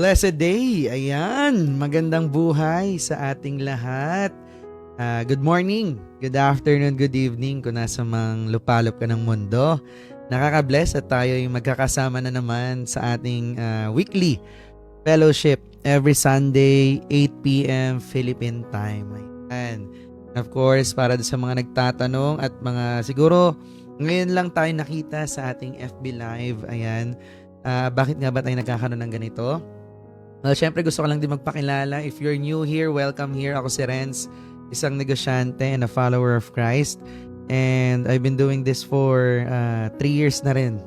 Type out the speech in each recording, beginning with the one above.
Blessed day! Ayan, magandang buhay sa ating lahat. Good morning, good afternoon, good evening kung nasa mang lupalop ka ng mundo. Nakaka-bless at tayo ay magkakasama na naman sa ating weekly fellowship every Sunday, 8 p.m. Philippine time. Ayan. Of course, para sa mga nagtatanong at mga siguro ngayon lang tayo nakita sa ating FB Live. Ayan. Bakit nga ba tayo nagkakaroon ng ganito? Well, syempre gusto ko lang din magpakilala. If you're new here, welcome here. Ako si Renz, isang negosyante and a follower of Christ. And I've been doing this for 3 years na rin.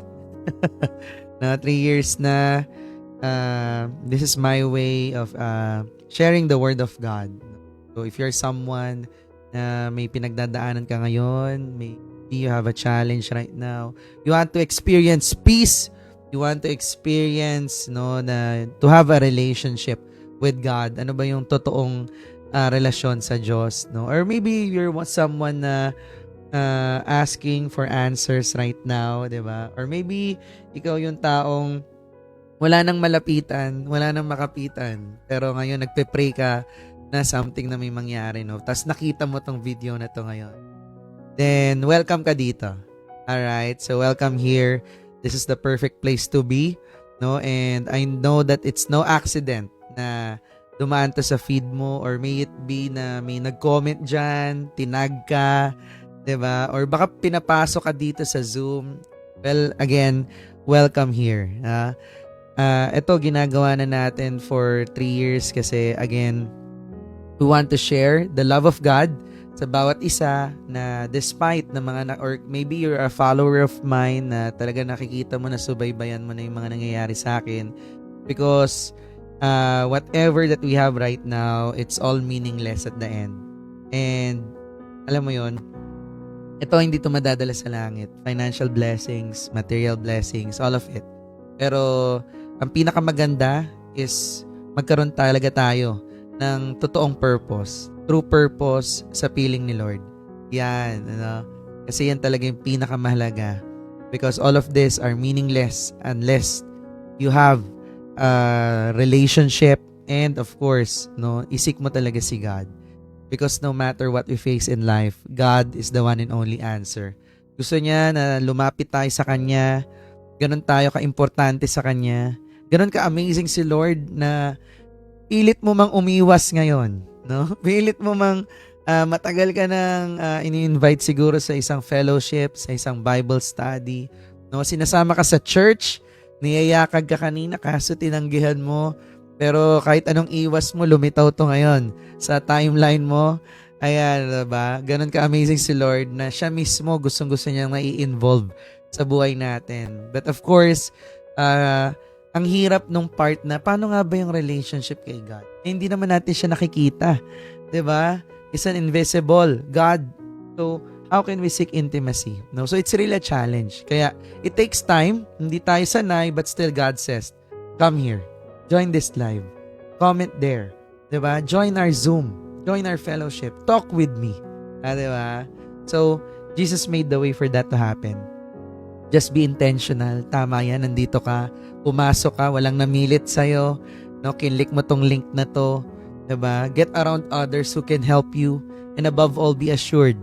3 years na. This is my way of sharing the Word of God. So if you're someone na may pinagdadaanan ka ngayon, maybe you have a challenge right now, you want to experience peace, you want to experience to have a relationship with God. Ano ba yung totoong relasyon sa Diyos, no? Or maybe you're someone na asking for answers right now, 'di ba? Or maybe ikaw yung taong wala nang malapitan, wala nang makapitan, pero ngayon nagpe-pray ka na something na may mangyari, no? Tapos nakita mo tong video na to ngayon. Then welcome ka dito. All right? So welcome here. This is the perfect place to be, no? And I know that it's no accident na dumaan to sa feed mo, or may it be na may nag-comment dyan, tinag ka, 'di ba? Or baka pinapasok ka dito sa Zoom. Well, again, welcome here. Ito ginagawa na natin for 3 years kasi again, we want to share the love of God sa bawat isa na despite na or maybe you're a follower of mine na talaga nakikita mo na subaybayan mo na yung mga nangyayari sa akin, because whatever that we have right now, it's all meaningless at the end. And alam mo yon, ito hindi to madadala sa langit. Financial blessings, material blessings, all of it. Pero ang pinakamaganda is magkaroon talaga tayo ng totoong purpose, true purpose sa piling ni Lord. Yan, kasi yan talaga yung pinakamahalaga, because all of this are meaningless unless you have a relationship, and of course, isik mo talaga si God, because no matter what we face in life, God is the one and only answer. Gusto niya na lumapit tayo sa Kanya, ganun tayo ka-importante sa Kanya, ganun ka-amazing si Lord na pilit mo mang umiwas ngayon, no? Pilit mo mang matagal ka nang ini-invite siguro sa isang fellowship, sa isang Bible study, no? Sinasama ka sa church, niyayakag ka kanina kaso tinanggihan mo, pero kahit anong iwas mo, lumitaw to ngayon sa timeline mo. Ayan, diba? Ganun ka-amazing si Lord na siya mismo gustong-gusto niyang mai-involve sa buhay natin. But of course, ang hirap nung part na paano nga ba yung relationship kay God? Hindi naman natin siya nakikita. 'Di ba? It's an invisible God. So, how can we seek intimacy? No? So, it's really a challenge. Kaya, it takes time. Hindi tayo sanay, but still God says, come here. Join this live. Comment there. 'Di ba? Join our Zoom. Join our fellowship. Talk with me. 'Di ba? So, Jesus made the way for that to happen. Just be intentional. Tama yan, nandito ka. Pumasok ka, walang namilit sa'yo. Kinlik mo tong link na to. Diba? Get around others who can help you. And above all, be assured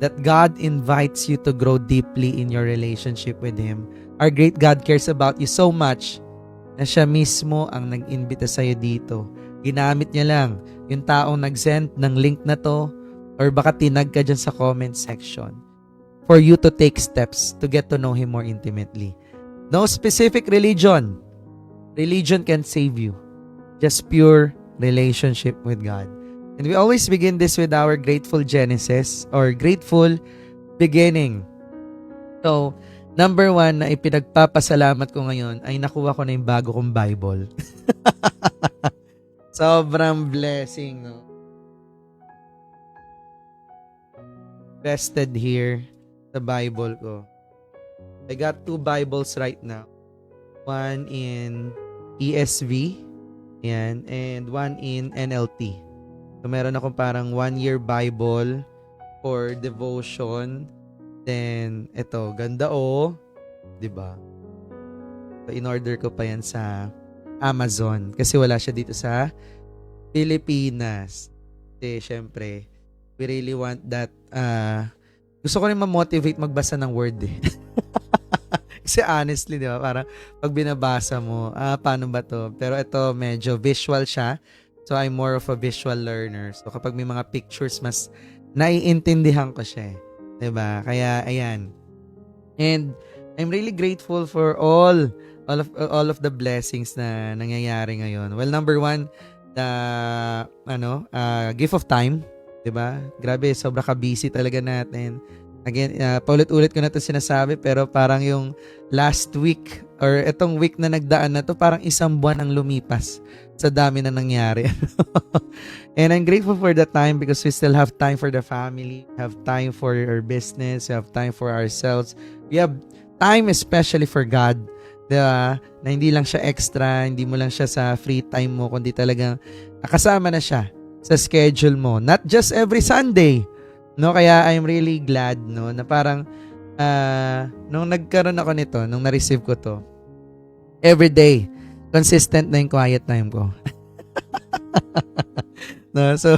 that God invites you to grow deeply in your relationship with Him. Our great God cares about you so much na siya mismo ang nag-imbita sa'yo dito. Ginamit niya lang yung taong nag-send ng link na to, or baka tinag ka dyan sa comment section, for you to take steps to get to know Him more intimately. No specific religion. Religion can save you. Just pure relationship with God. And we always begin this with our grateful Genesis, or grateful beginning. So, number 1 na ipinagpapasalamat ko ngayon ay nakuha ko na yung bago kong Bible. Sobrang blessing, no? Rested here sa Bible ko. I got 2 Bibles right now. One in ESV, yan, and one in NLT. So, meron akong parang 1-year Bible for devotion. Then, eto, ganda diba? So, in-order ko pa yan sa Amazon kasi wala siya dito sa Pilipinas. Kasi syempre, we really want that gusto ko rin ma-motivate magbasa ng word eh. Kasi honestly, di ba, parang pag binabasa mo, paano ba to? Pero ito, medyo visual siya. So, I'm more of a visual learner. So, kapag may mga pictures, mas naiintindihan ko siya eh. Di ba? Kaya, ayan. And, I'm really grateful for all of the blessings na nangyayari ngayon. Well, number one, the, gift of time. Di ba? Grabe, sobra ka-busy talaga natin. Again, paulit-ulit ko na ito sinasabi pero parang yung last week or itong week na nagdaan na to parang isang buwan ang lumipas sa dami na nangyari. And I'm grateful for the time because we still have time for the family, have time for our business, we have time for ourselves. We have time especially for God. Diba? Na hindi lang siya extra, hindi mo lang siya sa free time mo, kundi talagang kasama na siya sa schedule mo. Not just every Sunday. No, kaya I'm really glad no na parang nung nagkaroon ako nito, nung na-receive ko to, every day consistent na yung quiet time ko. No, so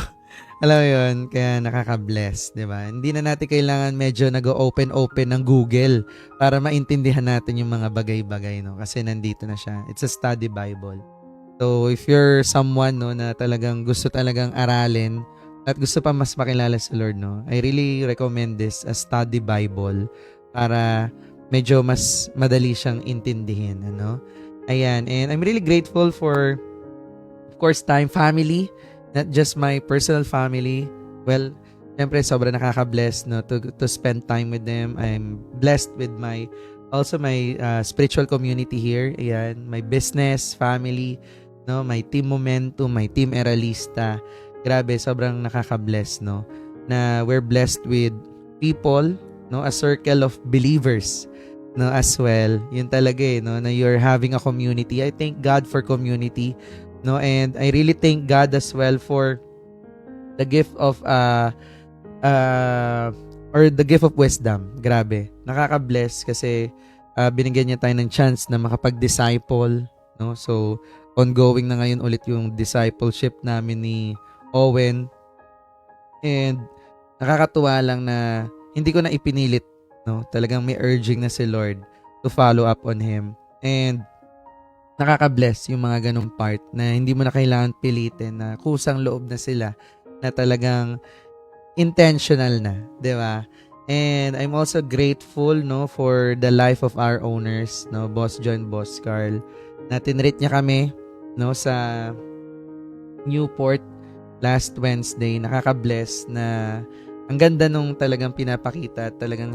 alam mo yun, kaya nakaka-bless, 'di ba? Hindi na natin kailangan medyo nag-open ng Google para maintindihan natin yung mga bagay-bagay no kasi nandito na siya. It's a study Bible. So if you're someone no na talagang gusto talagang aralin at gusto pa mas makilala sa Lord, no, I really recommend this, a study Bible, para medyo mas madali siyang intindihin, ano. Ayan, and I'm really grateful for, of course, time, family, not just my personal family. Well, syempre, sobrang nakaka-bless, no, to spend time with them. I'm blessed with my spiritual community here. Ayan, my business, family, no, my team Momentum, my team Eralista. Grabe, sobrang nakaka-bless, no? Na we're blessed with people, no? A circle of believers, no? As well. Yun talaga eh, no? Na you're having a community. I thank God for community, no? And I really thank God as well for the gift of the gift of wisdom. Grabe. Nakaka-bless kasi binigyan niya tayo ng chance na makapag-disciple, no? So, ongoing na ngayon ulit yung discipleship namin ni Owen, and nakakatuwa lang na hindi ko na ipinilit, no? Talagang may urging na si Lord to follow up on him, and nakaka-bless yung mga ganong part na hindi mo na kailangan pilitin, na kusang loob na sila, na talagang intentional na, di ba? And I'm also grateful, no, for the life of our owners, no, Boss John, Boss Carl, na tinreat niya kami, no, sa Newport last Wednesday. Nakaka-bless na ang ganda nung talagang pinapakita, talagang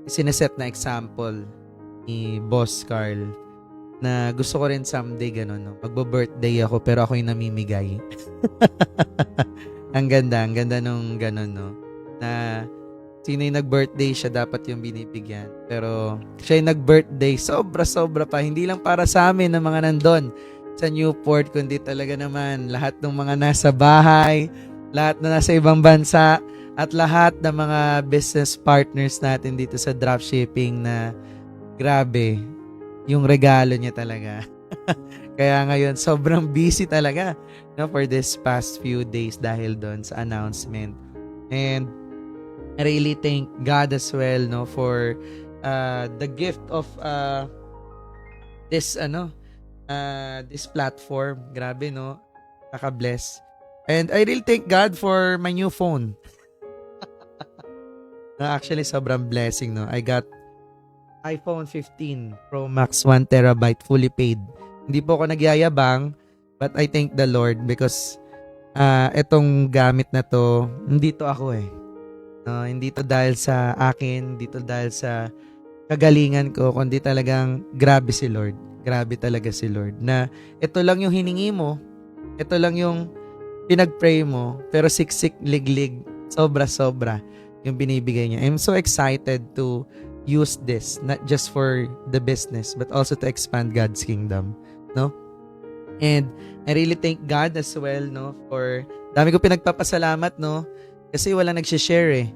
sineset na example ni Boss Carl na gusto ko rin someday ganun, no? Magbo-birthday ako pero ako yung namimigay. Ang ganda nung ganun, no? Na sino yung nag-birthday, siya dapat yung binibigyan. Pero siya yung nag-birthday, sobra-sobra pa. Hindi lang para sa amin na mga nandun sa Newport, kundi talaga naman lahat ng mga nasa bahay, lahat na nasa ibang bansa, at lahat ng mga business partners natin dito sa dropshipping na grabe, yung regalo niya talaga. Kaya ngayon, sobrang busy talaga, no, for this past few days dahil doon sa announcement. And I really thank God as well, no, for the gift of this platform. Grabe, no? Nakaka-bless. And I really thank God for my new phone. Na actually, sobrang blessing, no? I got iPhone 15 Pro Max 1 terabyte fully paid. Hindi po ako nagyayabang, but I thank the Lord because itong gamit na to, hindi to ako eh. No, hindi to dahil sa akin, hindi to dahil sa kagalingan ko, kundi talagang grabe si Lord. Grabe talaga si Lord. Na ito lang yung hiningi mo, ito lang yung pinag-pray mo, pero siksik, liglig, sobra-sobra yung binibigay niya. I'm so excited to use this, not just for the business, but also to expand God's kingdom. No? And I really thank God as well, no, for dami ko pinagpapasalamat, no, kasi wala nag-share eh.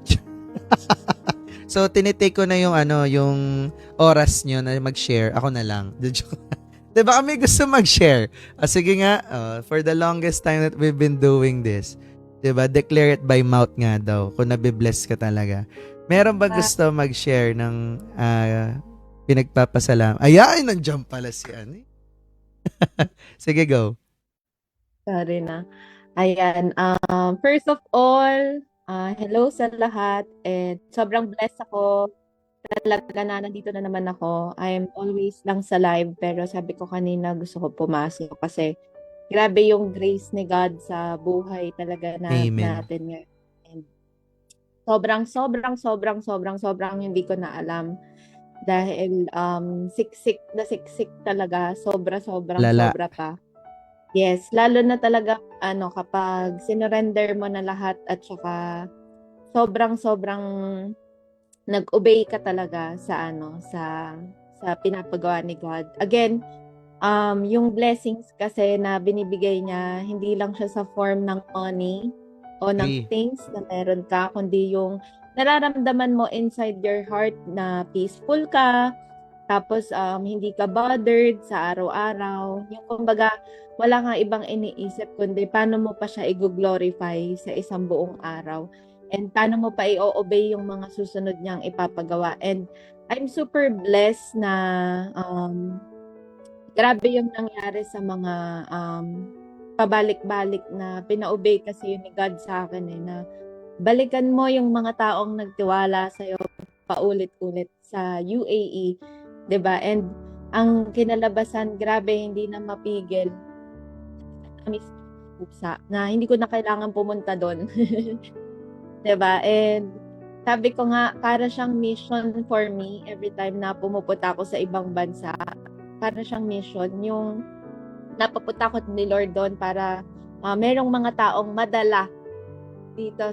So tinitake ko na yung yung oras nyo na mag-share, ako na lang. Baka may gusto mag-share. Sige nga, for the longest time that we've been doing this, declare it by mouth nga daw kung nabibless ka talaga. Meron ba gusto mag-share ng pinagpapasalam? Ayan, nandiyan pala si Ani. Sige, go. Sorry na. Ayan, first of all, hello sa lahat and sobrang blessed ako talaga na nandito na naman ako. I'm always lang sa live pero sabi ko kanina gusto ko pumasok kasi grabe yung grace ni God sa buhay talaga Amen. natin ngayon. And sobrang hindi ko na alam dahil siksik na siksik talaga, Lala. sobra pa. Yes, lalo na talaga kapag sinurrender mo na lahat at saka sobrang nag-obey ka talaga sa pinapagawa ni God. Again, yung blessings kasi na binibigay niya, hindi lang siya sa form ng money o ng things na meron ka, kundi yung nararamdaman mo inside your heart na peaceful ka, tapos hindi ka bothered sa araw-araw. Yung kumbaga, wala nga ibang iniisip kundi paano mo pa siya i-glorify sa isang buong araw. And paano mo pa i-obey yung mga susunod niyang ipapagawa. And I'm super blessed na grabe yung nangyari sa mga pabalik-balik na pina-obey kasi yun ni God sa akin na balikan mo yung mga taong nagtiwala sa'yo paulit-ulit sa UAE. 'Di ba? And ang kinalabasan, grabe, hindi na mapigil. Na hindi ko na kailangan pumunta doon. 'Di ba? And sabi ko nga, para siyang mission for me every time na pumupunta ako sa ibang bansa. Para siyang mission yung napapunta ko ni Lord doon para merong mga taong madala dito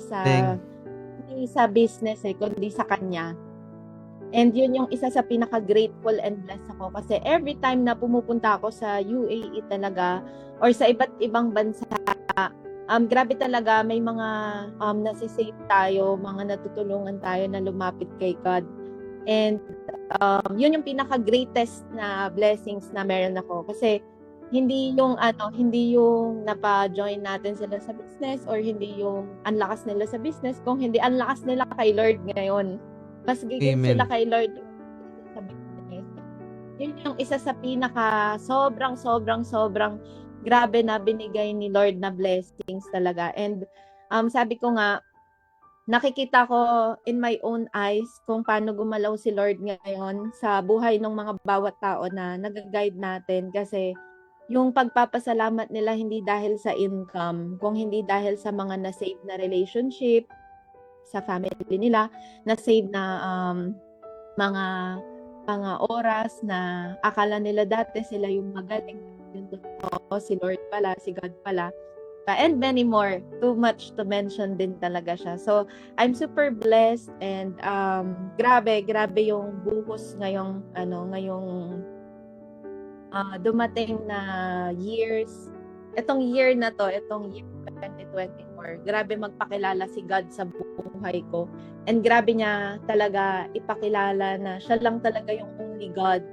hindi sa business kundi sa kanya. And yun yung isa sa pinaka-grateful and blessed ako kasi every time na pumupunta ako sa UAE talaga or sa iba't ibang bansa, grabe talaga, may mga nasisave tayo, mga natutulungan tayo na lumapit kay God. And yun yung pinaka-greatest na blessings na meron ako kasi hindi yung napa-join natin sila sa business or hindi yung ang lakas nila sa business, kung hindi ang lakas nila kay Lord ngayon. Mas gigil sila kay Lord sa business. Yun yung isa sa pinaka sobrang grabe na binigay ni Lord na blessings talaga. And sabi ko nga, nakikita ko in my own eyes kung paano gumalaw si Lord ngayon sa buhay ng mga bawat tao na nag-guide natin kasi yung pagpapasalamat nila hindi dahil sa income, kung hindi dahil sa mga na-save na relationship, sa family nila, na-save na mga oras na akala nila dati sila yung magaling. Yung totoo, si Lord pala, si God pala. And many more. Too much to mention din talaga siya. So, I'm super blessed and grabe yung buhos ngayong dumating na years. Itong year 2024, grabe magpakilala si God sa buhay ko. And grabe niya talaga ipakilala na siya lang talaga yung only God.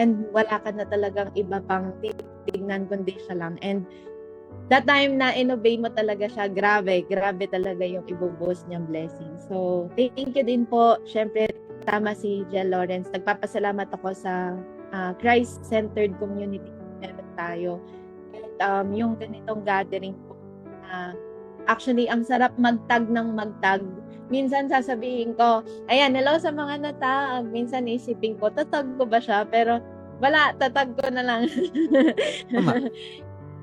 And wala ka na talagang iba pang titignan kundi siya lang. And that time na inobey mo talaga siya, grabe talaga yung ibubuhos niyang blessing. So, thank you din po. Syempre, tama si Jel Lawrence. Nagpapasalamat ako sa Christ-centered community meron tayo. And yung ganitong gathering po, actually, ang sarap magtag. Minsan sasabihin ko, ayan, hello sa mga natag. Minsan isipin ko, tatag ko ba siya? Pero wala, tatag ko na lang.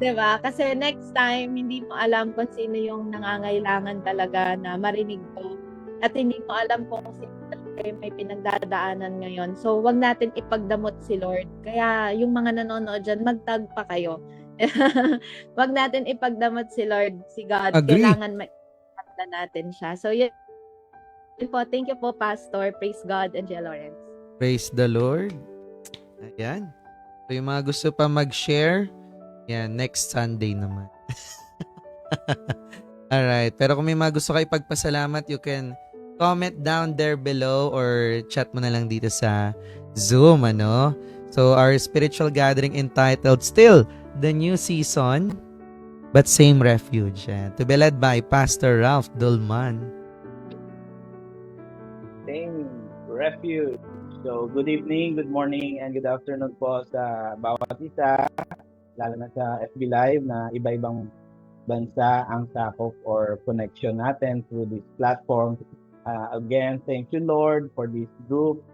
Diba? Kasi next time, hindi mo alam kung sino yung nangangailangan talaga na marinig ko. At hindi mo alam kung sino may pinagdadaanan ngayon. So, wag natin ipagdamot si Lord. Kaya yung mga nanonood dyan, magtag pa kayo. Wag natin ipagdamot si Lord, si God. Agree. Kailangan makita natin siya. So, yun po. Thank you po, Pastor. Praise God and Jel Lawrence. Praise the Lord. Ayan. So, yung mga gusto pa mag-share, yan, next Sunday naman. Alright. Pero kung may mga gusto kayo ipagpasalamat, you can comment down there below or chat mo na lang dito sa Zoom, So our spiritual gathering entitled still the new season but same refuge. To be led by Pastor Ralph Dulman. Same refuge. So, good evening, good morning, and good afternoon po sa bawat isa, lalo na sa FB Live na iba-ibang bansa ang sakop or connection natin through this platform. Again, thank you, Lord, for this group.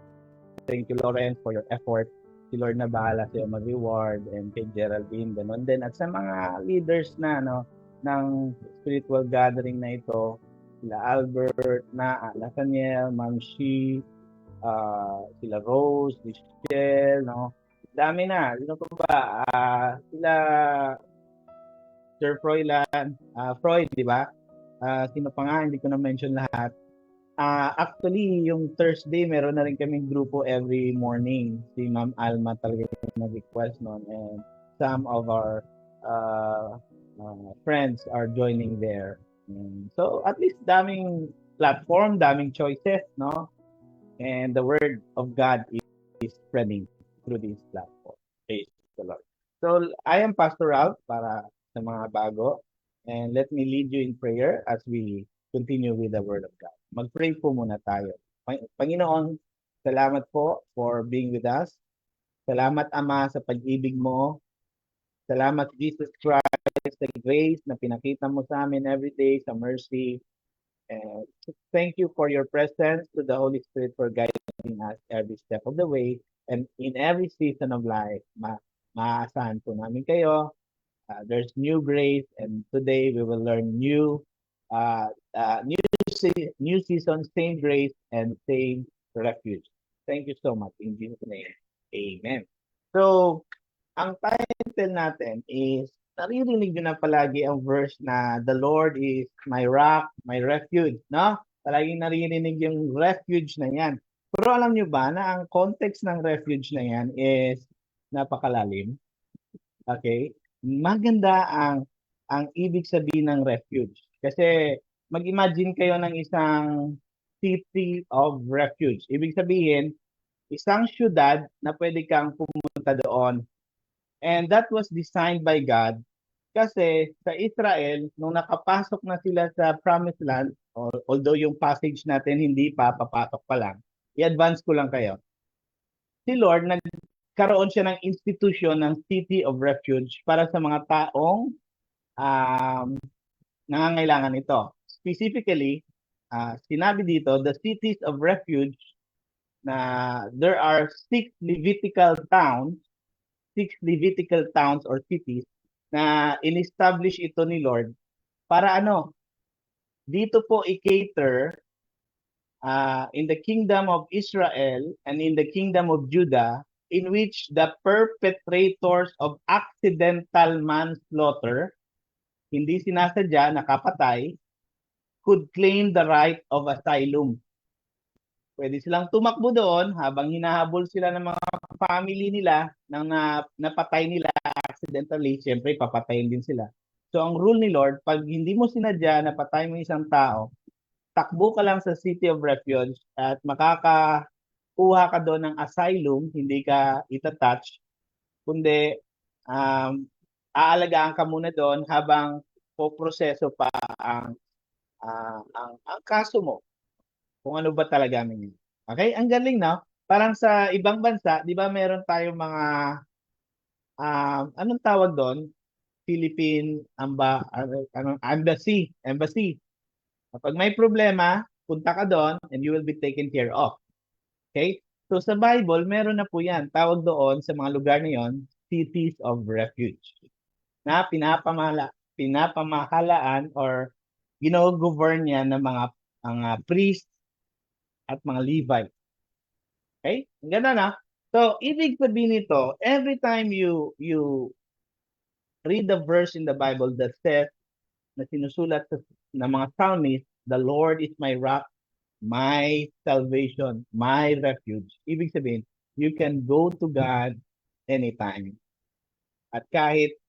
Thank you, Lawrence, for your effort. Si Lord na bahala sa'yo mag-reward, and kay Geraldine, ganun din. At sa mga leaders na, ng spiritual gathering na ito, sila Albert, Nathaniel, Ma'am Shi, sila Rose, Michelle, dami na. Sino pa ba? Sila Sir Froilan, Freud, di ba? Sino pa nga, hindi ko na-mention lahat. Actually, yung Thursday, meron na rin kaming grupo every morning. Si Ma'am Alma talaga yung nag-request noon. And some of our friends are joining there. So, at least daming platform, daming choices, no? And the word of God is spreading through this platform. Praise the Lord. So, I am Pastor Ralph para sa mga bago. And let me lead you in prayer as we continue with the word of God. Mag-pray po muna tayo. Panginoon, salamat po for being with us. Salamat, Ama, sa pag-ibig mo. Salamat, Jesus Christ, sa grace na pinakita mo sa amin every day, sa mercy. And thank you for your presence, to the Holy Spirit for guiding us every step of the way. And in every season of life, maaasahan po namin kayo. There's new grace, and today we will learn new season, same grace, and same refuge. Thank you so much. In Jesus' name, amen. So, ang title natin is, naririnig nyo na palagi ang verse na the Lord is my rock, my refuge, no? Palaging naririnig yung refuge na yan. Pero alam nyo ba na ang context ng refuge na yan is napakalalim? Okay? Maganda ang ibig sabihin ng refuge. Kasi mag-imagine kayo ng isang city of refuge. Ibig sabihin, isang syudad na pwede kang pumunta doon. And that was designed by God kasi sa Israel, nung nakapasok na sila sa Promised Land, although yung passage natin hindi pa, papasok pa lang, i-advance ko lang kayo. Si Lord, nagkaroon siya ng institution ng City of Refuge para sa mga taong nangangailangan ito. Specifically, sinabi dito, the cities of refuge, na there are 6 Levitical towns or cities na in-establish ito ni Lord para dito po i-cater in the kingdom of Israel and in the kingdom of Judah, in which the perpetrators of accidental manslaughter, hindi sinasadya, nakapatay, could claim the right of asylum. Pwede silang tumakbo doon habang hinahabol sila ng mga family nila nang napatay nila accidentally. Siyempre, papatayin din sila. So, ang rule ni Lord, pag hindi mo sinadya na patay mo isang tao, takbo ka lang sa City of Refuge at makakakuha ka doon ng asylum, hindi ka itatouch, kundi aalagaan ka muna doon habang poproseso pa ang kaso mo. Kung ano ba talaga yun. Okay? Ang galing, no? Parang sa ibang bansa, di ba meron tayong mga, anong tawag doon? Philippine Embassy. Kapag may problema, punta ka doon and you will be taken care of. Okay? So sa Bible, meron na po yan. Tawag doon sa mga lugar na yon, cities of refuge. Na pinapamahalaan or gino-govern yan ng mga priest at mga Levite. Okay? Ganda na. So, ibig sabihin nito, every time you read the verse in the Bible that says, na sinusulat ng mga psalmists, the Lord is my rock, my salvation, my refuge. Ibig sabihin, you can go to God anytime. At kahit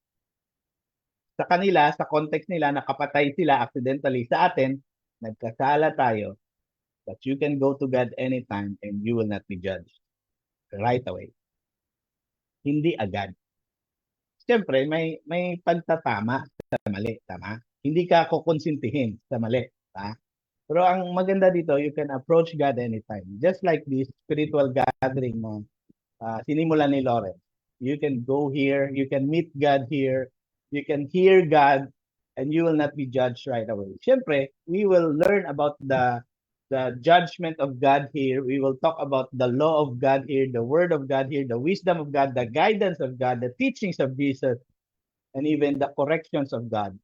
sa kanila, sa context nila, nakapatay sila accidentally, sa atin, nagkasala tayo, but you can go to God anytime and you will not be judged right away. hindi agad. Siyempre, may pagtatama sa mali, tama? Hindi ka kukonsintihin sa mali, ta? Pero ang maganda dito, you can approach God anytime. Just like this spiritual gathering na sinimula ni Lawrence. You can go here, you can meet God here, you can hear God, and you will not be judged right away. Siyempre, we will learn about the judgment of God here. We will talk about the law of God here, the word of God here, the wisdom of God, the guidance of God, the teachings of Jesus, and even the corrections of God.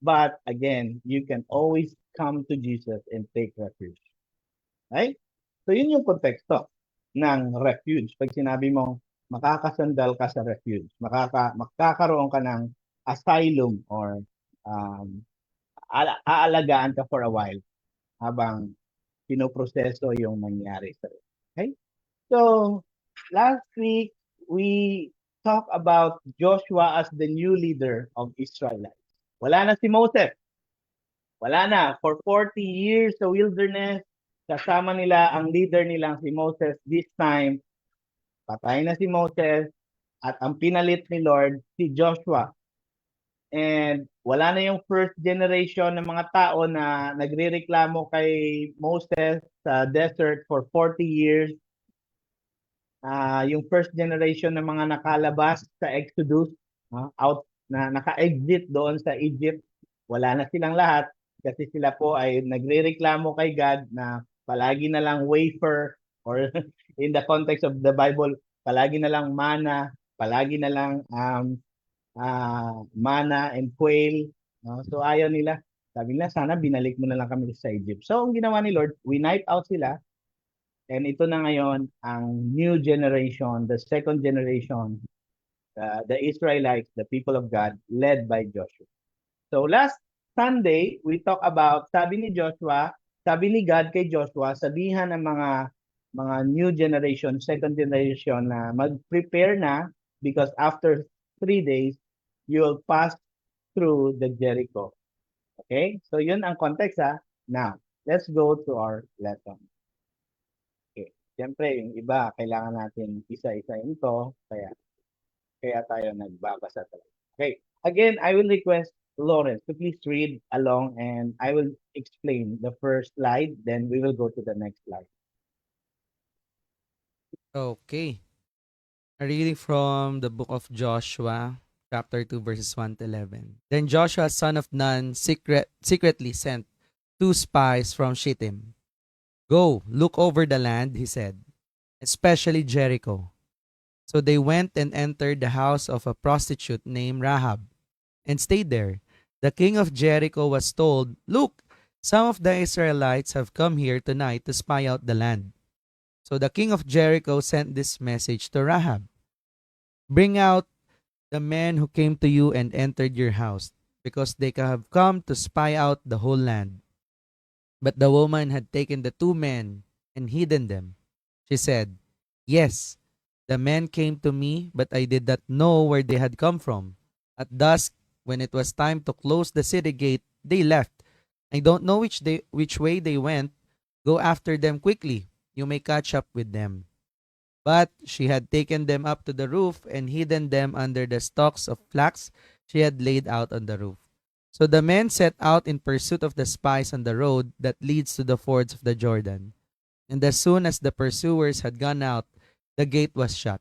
But again, you can always come to Jesus and take refuge. Right? So yun yung konteksto ng refuge. Pag sinabi mo, makakasandal ka sa refuge, makakaroon ka ng asylum or aalagaan ka for a while habang pinoproseso yung nangyari sa iyo. Okay? So, last week, we talked about Joshua as the new leader of Israelites. Wala na si Moses. Wala na. For 40 years sa wilderness, kasama nila ang leader nilang si Moses. This time, patay na si Moses at ang pinalit ni Lord si Joshua. And wala na yung first generation ng mga tao na nagrereklamo kay Moses sa desert for 40 years. Yung first generation ng mga nakalabas sa Exodus, out na naka-exit doon sa Egypt, wala na silang lahat kasi sila po ay nagrereklamo kay God na palagi na lang wafer or in the context of the Bible, palagi na lang manna, palagi na lang manna and quail. So ayaw nila. Sabi nila, sana binalik mo na lang kami sa Egypt. So ang ginawa ni Lord, winipe out sila. And ito na ngayon ang new generation, the second generation, the Israelites, the people of God, led by Joshua. So last Sunday, we talk about, sabi ni God kay Joshua, sabihan ng mga new generation, second generation na mag-prepare na because after 3 days, you will pass through the Jericho. Okay? So yun ang context ha. Now, let's go to our lesson. Okay. Siyempre, yung iba, kailangan natin isa-isahin ito. Kaya tayo nagbabasa talaga. Okay. Again, I will request Lawrence to please read along and I will explain the first slide. Then we will go to the next slide. Okay. A reading from the book of Joshua, chapter 2, verses 1 to 11. Then Joshua, son of Nun, secretly sent 2 spies from Shittim. Go, look over the land, he said, especially Jericho. So they went and entered the house of a prostitute named Rahab and stayed there. The king of Jericho was told, look, some of the Israelites have come here tonight to spy out the land. So the king of Jericho sent this message to Rahab. Bring out the men who came to you and entered your house, because they have come to spy out the whole land. But the woman had taken the 2 men and hidden them. She said, yes, the men came to me, but I did not know where they had come from. At dusk, when it was time to close the city gate, they left. I don't know which way they went. Go after them quickly. You may catch up with them. But she had taken them up to the roof and hidden them under the stalks of flax she had laid out on the roof. So the men set out in pursuit of the spies on the road that leads to the fords of the Jordan. And as soon as the pursuers had gone out, the gate was shut.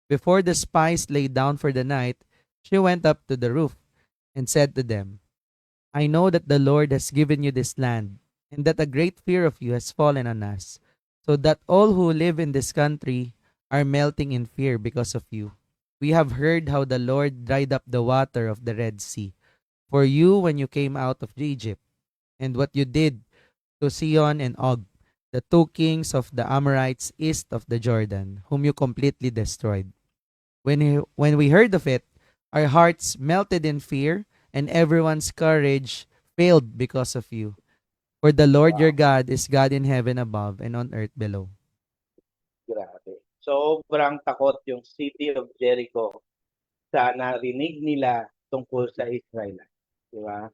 Before the spies lay down for the night, she went up to the roof and said to them, I know that the Lord has given you this land, and that a great fear of you has fallen on us, so that all who live in this country are melting in fear because of you. We have heard how the Lord dried up the water of the Red Sea for you when you came out of Egypt, and what you did to Sihon and Og, the 2 kings of the Amorites east of the Jordan, whom you completely destroyed. When we heard of it, our hearts melted in fear, and everyone's courage failed because of you. For the Lord your God is God in heaven above and on earth below. Grabe. Sobrang takot yung city of Jericho sa narinig nila tungkol sa Israel. Diba?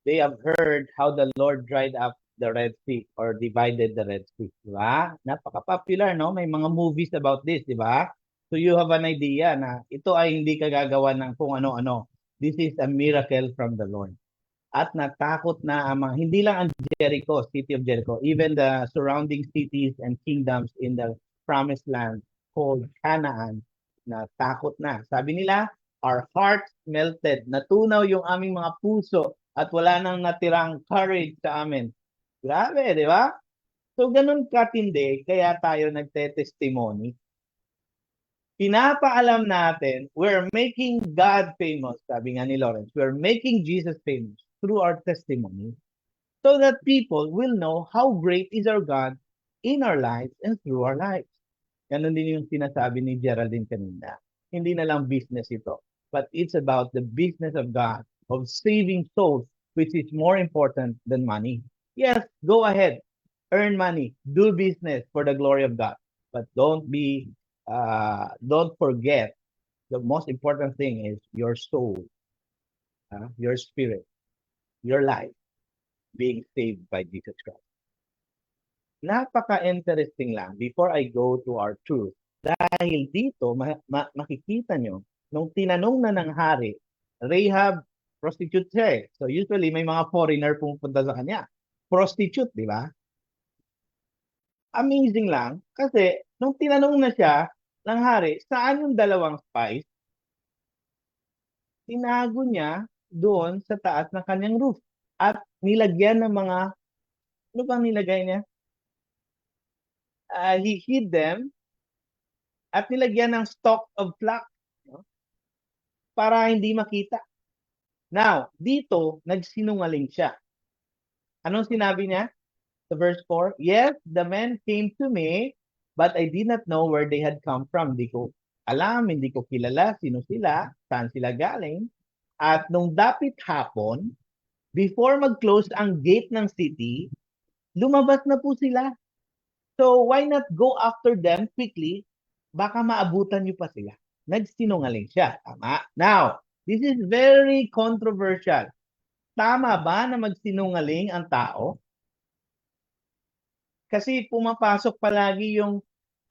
They have heard how the Lord dried up the Red Sea or divided the Red Sea. Diba? Napaka-popular, no? May mga movies about this, diba? So you have an idea na ito ay hindi kagagawa ng kung ano-ano. This is a miracle from the Lord. At natakot na ang mga, hindi lang ang Jericho, city of Jericho, even the surrounding cities and kingdoms in the promised land called Canaan, natakot na. Sabi nila, our hearts melted. Natunaw yung aming mga puso at wala nang natirang courage sa amin. Grabe, di ba? So, ganun katindi, kaya tayo nagte-testimony. Pinapaalam natin, we're making God famous, sabi nga ni Lawrence, we're making Jesus famous through our testimony so that people will know how great is our God in our lives and through our lives. Ganun din yung sinasabi ni Geraldine kanina. Hindi na lang business ito, but it's about the business of God, of saving souls, which is more important than money. Yes, go ahead, earn money, do business for the glory of God, but don't forget the most important thing is your soul, your spirit, your life being saved by Jesus Christ. Napaka-interesting lang before I go to our truth. Dahil dito, makikita nyo, nung tinanong na ng hari, Rahab, prostitute siya eh. So usually may mga foreigner pumunta sa kanya. Prostitute, di ba? Amazing lang kasi nung tinanong na siya ng hari, saan yung dalawang spies? Tinago niya doon sa taas ng kanyang roof. At nilagyan ng mga, ano bang nilagay niya? He hid them at nilagyan ng stalk of flax, no? Para hindi makita. Now, dito, nagsinungaling siya. Anong sinabi niya? Sa verse 4, yes, the men came to me, but I did not know where they had come from. Hindi ko alam, hindi ko kilala sino sila, saan sila galing. At nung dapit hapon, before mag-close ang gate ng city, lumabas na po sila. So why not go after them quickly? Baka maabutan niyo pa sila. Nagsinungaling siya. Tama. Now, this is very controversial. Tama ba na magsinungaling ang tao? Kasi pumapasok palagi yung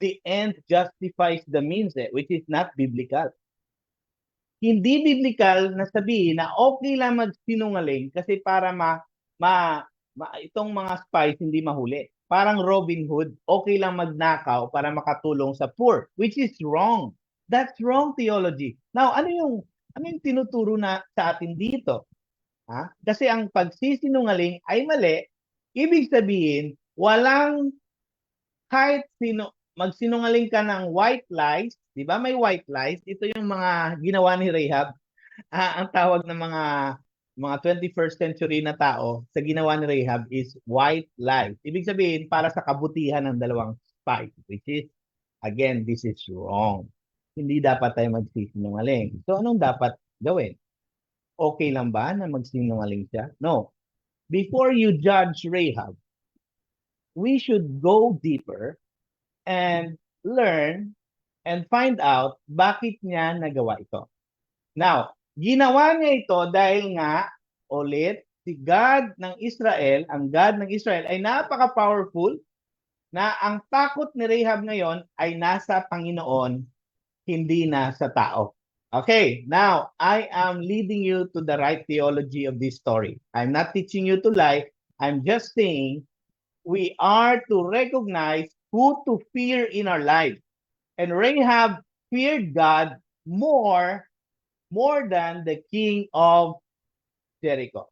the end justifies the means, which is not biblical. Hindi biblical na sabihin na okay lang magsinungaling kasi para itong mga spies hindi mahuli. Parang Robin Hood, okay lang magnakaw para makatulong sa poor, which is wrong. That's wrong theology. Now, ano yung tinuturo na sa atin dito? Kasi ang pagsisinungaling ay mali, ibig sabihin, walang kahit sino, magsinungaling ka ng white lies, di ba may white lies? Ito yung mga ginawa ni Rahab. Ang tawag ng mga 21st century na tao sa ginawa ni Rahab is white lies. Ibig sabihin, para sa kabutihan ng dalawang spies, which is, again, this is wrong. Hindi dapat tayo magsisinungaling. So, anong dapat gawin? Okay lang ba na magsinungaling siya? No. Before you judge Rahab, we should go deeper and learn and find out bakit niya nagawa ito. Now, ginawa niya ito dahil nga, ulit, si God ng Israel, ang God ng Israel ay napaka-powerful na ang takot ni Rahab ngayon ay nasa Panginoon, hindi na sa tao. Okay, now, I am leading you to the right theology of this story. I'm not teaching you to lie. I'm just saying we are to recognize who to fear in our life. And Rahab feared God more than the king of Jericho.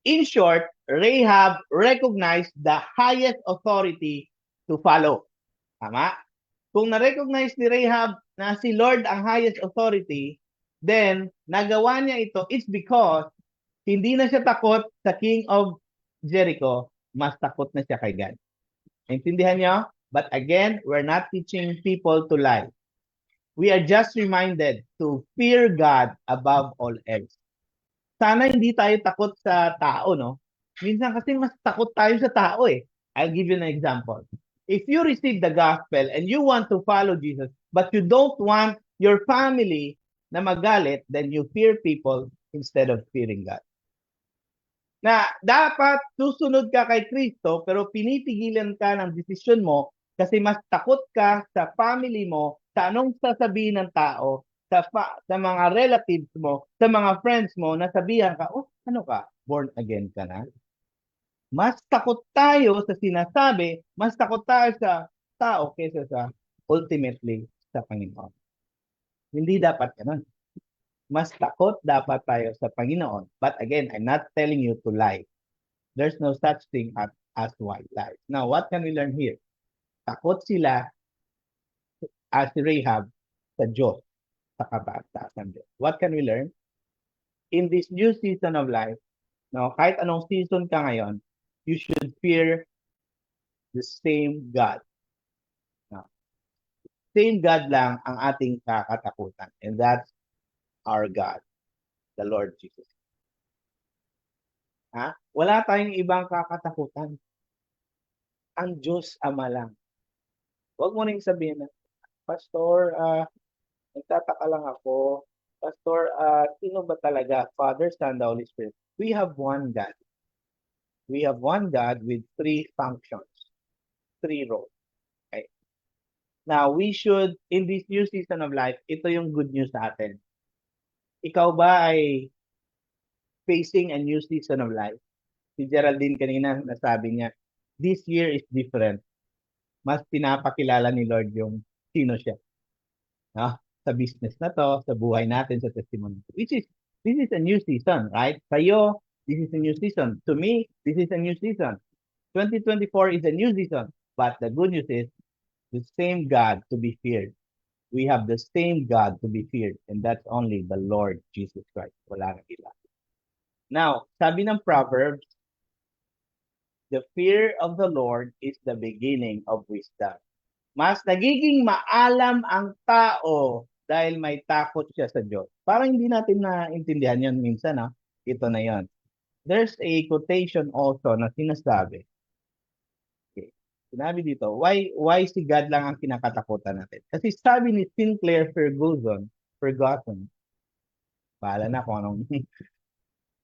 In short, Rahab recognized the highest authority to follow. Tama? Kung na-recognize ni Rahab na si Lord ang highest authority, then nagawa niya ito, it's because hindi na siya takot sa king of Jericho, mas takot na siya kay God. Intindihan niyo? But again, we're not teaching people to lie. We are just reminded to fear God above all else. Sana hindi tayo takot sa tao, no? Minsan kasi mas takot tayo sa tao eh. I'll give you an example. If you receive the gospel and you want to follow Jesus, but you don't want your family na magalit, then you fear people instead of fearing God. Na dapat susunod ka kay Kristo pero pinipigilan ka ng desisyon mo Kasi mas takot ka sa family mo, sa anong sasabihin ng tao, sa mga relatives mo, sa mga friends mo, na sabihan ka, oh, ano ka? Born again ka na? Mas takot tayo sa sinasabi, mas takot tayo sa tao kaysa sa ultimately sa Panginoon. Hindi dapat ganun. Mas takot dapat tayo sa Panginoon. But again, I'm not telling you to lie. There's no such thing as white lies. Now, what can we learn here? Takot sila as Rahab sa Diyos, sa kabatasan Diyos. What can we learn? In this new season of life, no, kahit anong season ka ngayon, you should fear the same God. No? Same God lang ang ating kakatakutan. And that's our God, the Lord Jesus. Ha? Wala tayong ibang kakatakutan. Ang Diyos Ama lang. Huwag mo rin sabihin na, Pastor, nagtataka lang ako. Pastor, sino ba talaga? Father, Son, the Holy Spirit. We have one God. We have one God with three functions, three roles. Okay? Now, we should, in this new season of life, ito yung good news sa atin. Ikaw ba ay facing a new season of life? Si Geraldine kanina nasabi niya, this year is different. Mas pinapakilala ni Lord yung sino siya. No? Sa business na to, sa buhay natin, sa testimony. This is a new season, right? Sa'yo, this is a new season. To me, this is a new season. 2024 is a new season. But the good news is, the same God to be feared. We have the same God to be feared. And that's only the Lord Jesus Christ. Wala nang iba. Now, sabi ng Proverbs, the fear of the Lord is the beginning of wisdom. Mas nagiging maalam ang tao dahil may takot siya sa Diyos. Parang hindi natin naintindihan yun minsan. Ito na yon. There's a quotation also na sinasabi. Okay. Sinabi dito, why si God lang ang kinakatakutan natin? Kasi sabi ni Sinclair Ferguson, bahala na kung anong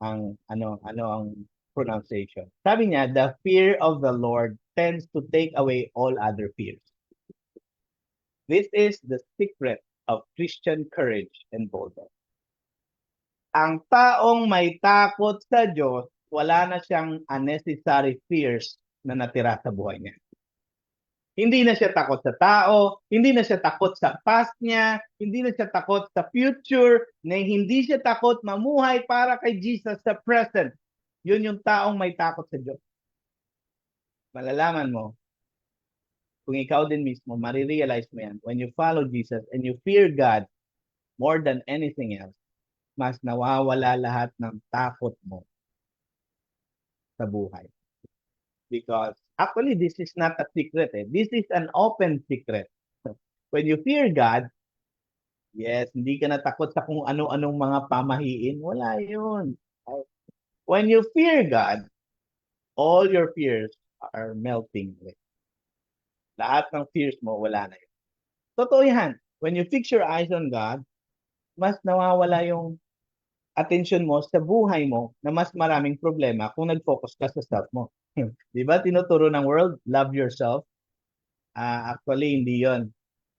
ang pronunciation. Sabi niya, the fear of the Lord tends to take away all other fears. This is the secret of Christian courage and boldness. Ang taong may takot sa Diyos, wala na siyang unnecessary fears na natira sa buhay niya. Hindi na siya takot sa tao, hindi na siya takot sa past niya, hindi na siya takot sa future, na hindi siya takot mamuhay para kay Jesus sa present. Yun yung taong may takot sa Diyos. Malalaman mo, kung ikaw din mismo, marirealize mo yan. When you follow Jesus and you fear God more than anything else, mas nawawala lahat ng takot mo sa buhay. Because actually, this is not a secret. This is an open secret. When you fear God, yes, hindi ka natakot sa kung ano-anong mga pamahiin. Wala yun. When you fear God, all your fears are melting away. Lahat ng fears mo, wala na yun. Totoo yan. When you fix your eyes on God, mas nawawala yung attention mo sa buhay mo na mas maraming problema kung nag-focus ka sa self mo. Di ba? Tinuturo ng world, love yourself. Actually, hindi yon.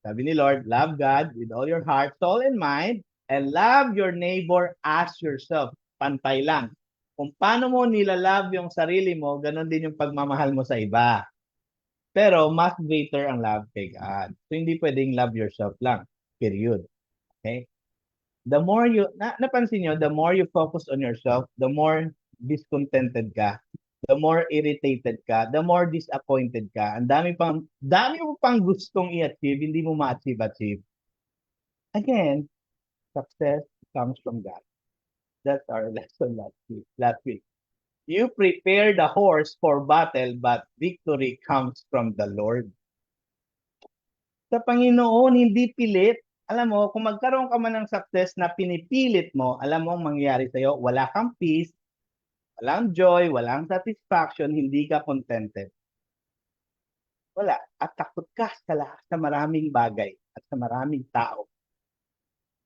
Sabi ni Lord, love God with all your heart, soul, and mind, and love your neighbor as yourself. Pantay lang. Kung paano mo nilalove yung sarili mo, ganun din yung pagmamahal mo sa iba. Pero mas greater ang love kay God. So hindi pwedeng love yourself lang. Period. Okay? The more you, napansin nyo, the more you focus on yourself, the more discontented ka, the more irritated ka, the more disappointed ka. Ang dami mo pang gustong i-achieve, hindi mo ma-achieve. Again, success comes from God. That's our lesson last week. You prepare the horse for battle, but victory comes from the Lord. Sa Panginoon, hindi pilit. Alam mo, kung magkaroon ka man ng success na pinipilit mo, alam mo ang mangyayari sa'yo, wala kang peace, walang joy, walang satisfaction, hindi ka contented. Wala. At takot ka sa maraming bagay at sa maraming tao.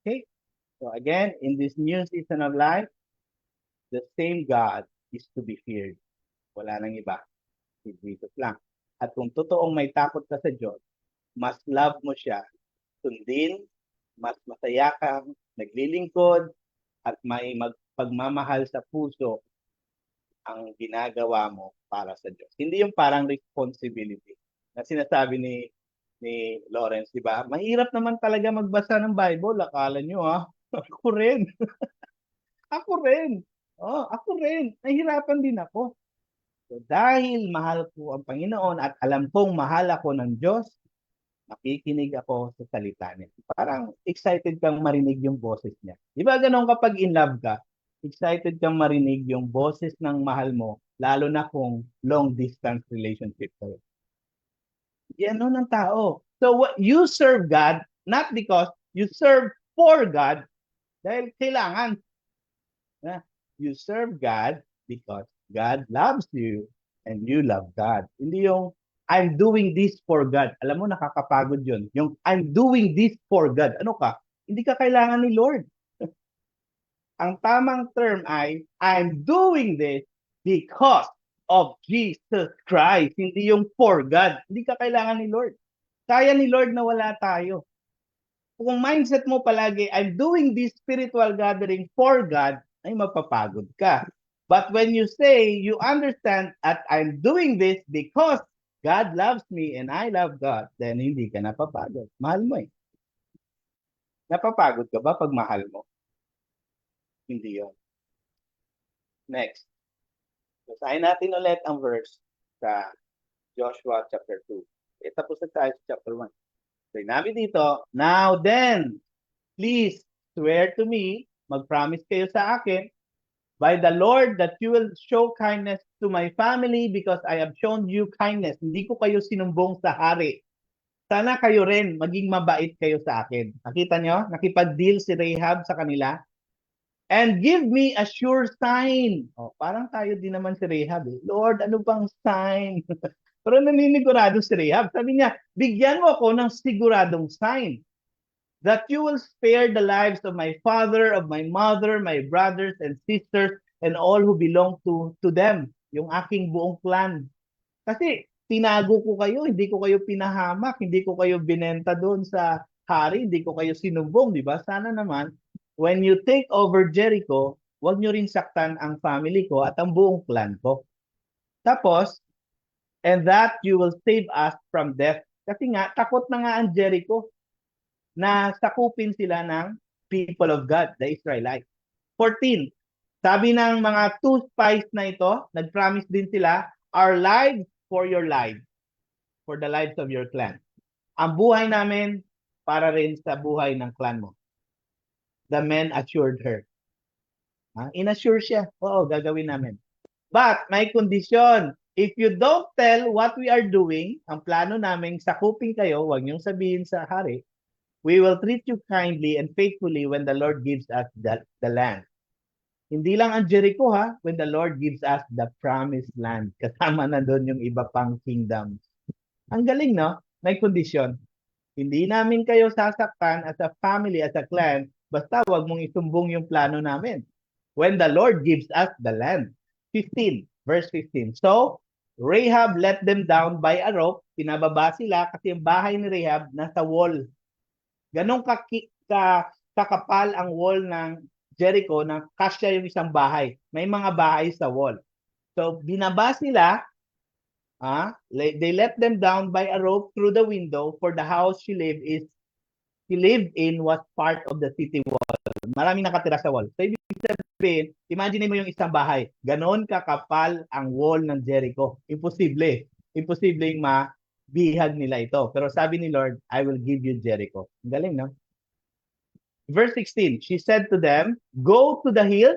Okay? So again, in this new season of life, the same God is to be feared. Wala nang iba. Si Jesus lang. At kung totoong may takot ka sa Diyos, mas love mo siya, sundin, mas masaya kang naglilingkod, at may pagmamahal sa puso ang ginagawa mo para sa Diyos. Hindi yung parang responsibility na sinasabi ni Lawrence, di ba? Mahirap naman talaga magbasa ng Bible. Akala nyo, ha? Ako rin. Ako rin. Oh, ako rin. Nahihirapan din ako. So, dahil mahal ko ang Panginoon at alam kong mahal ako ng Diyos, nakikinig ako sa salita niya. Parang excited kang marinig yung boses niya. Di ba ganun kapag in love ka, excited kang marinig yung boses ng mahal mo, lalo na kung long distance relationship kayo. Yan nun ang tao. So what you serve God, not because you serve for God, dahil kailangan. You serve God because God loves you and you love God. Hindi yung I'm doing this for God. Alam mo, nakakapagod yun. Yung I'm doing this for God. Ano ka? Hindi ka kailangan ni Lord. Ang tamang term ay I'm doing this because of Jesus Christ. Hindi yung for God. Hindi ka kailangan ni Lord. Kaya ni Lord na wala tayo. Kung mindset mo palagi, I'm doing this spiritual gathering for God, ay mapapagod ka. But when you say, you understand that I'm doing this because God loves me and I love God, then hindi ka napapagod. Mahal mo eh. Napapagod ka ba pag mahal mo? Hindi yun. Next. Basahin natin ulit ang verse sa Joshua chapter 2. Tapos na tayo sa chapter 1. So, sinabi dito, now then, please swear to me, mag-promise kayo sa akin, by the Lord that you will show kindness to my family because I have shown you kindness. Hindi ko kayo sinumbong sa hari. Sana kayo rin, maging mabait kayo sa akin. Nakita nyo? Nakipag-deal si Rahab sa kanila. And give me a sure sign. Oh, parang tayo din naman si Rahab. Eh. Lord, ano bang sign? Pero naninigurado si Rahab. Sabi niya, bigyan mo ako ng siguradong sign that you will spare the lives of my father, of my mother, my brothers and sisters, and all who belong to them. Yung aking buong clan. Kasi tinago ko kayo, hindi ko kayo pinahamak, hindi ko kayo binenta doon sa hari, hindi ko kayo sinumbong, di ba? Sana naman, when you take over Jericho, huwag nyo rin saktan ang family ko at ang buong clan ko. Tapos, and that you will save us from death. Kasi nga, takot na nga ang Jericho na sakupin sila ng people of God, the Israelites. 14. Sabi ng mga two spies na ito, nag-promise din sila, our lives for your lives, for the lives of your clan. Ang buhay namin para rin sa buhay ng clan mo. The men assured her. Inassure siya, oo, gagawin namin. But may condition, if you don't tell what we are doing, ang plano namin, sakupin kayo, huwag niyong sabihin sa hari, we will treat you kindly and faithfully when the Lord gives us the land. Hindi lang ang Jericho ha, when the Lord gives us the promised land. Kasama na doon yung iba pang kingdoms. Ang galing no? May condition. Hindi namin kayo sasaktan as a family, as a clan, basta wag mong isumbong yung plano namin. When the Lord gives us the land. 15, verse 15. So, Rahab let them down by a rope. Pinababa sila kasi yung bahay ni Rahab nasa wall. Ganong kakapal ang wall ng Jericho na kasya yung isang bahay. May mga bahay sa wall. So, binaba sila, they let them down by a rope through the window for the house she lived in was part of the city wall. Maraming nakatira sa wall. So, ibig sabihin, imagine mo yung isang bahay. Ganon kakapal ang wall ng Jericho. Imposible. Imposible yung bihag nila ito. Pero sabi ni Lord, I will give you Jericho. Galing, no? Verse 16, she said to them, go to the hill.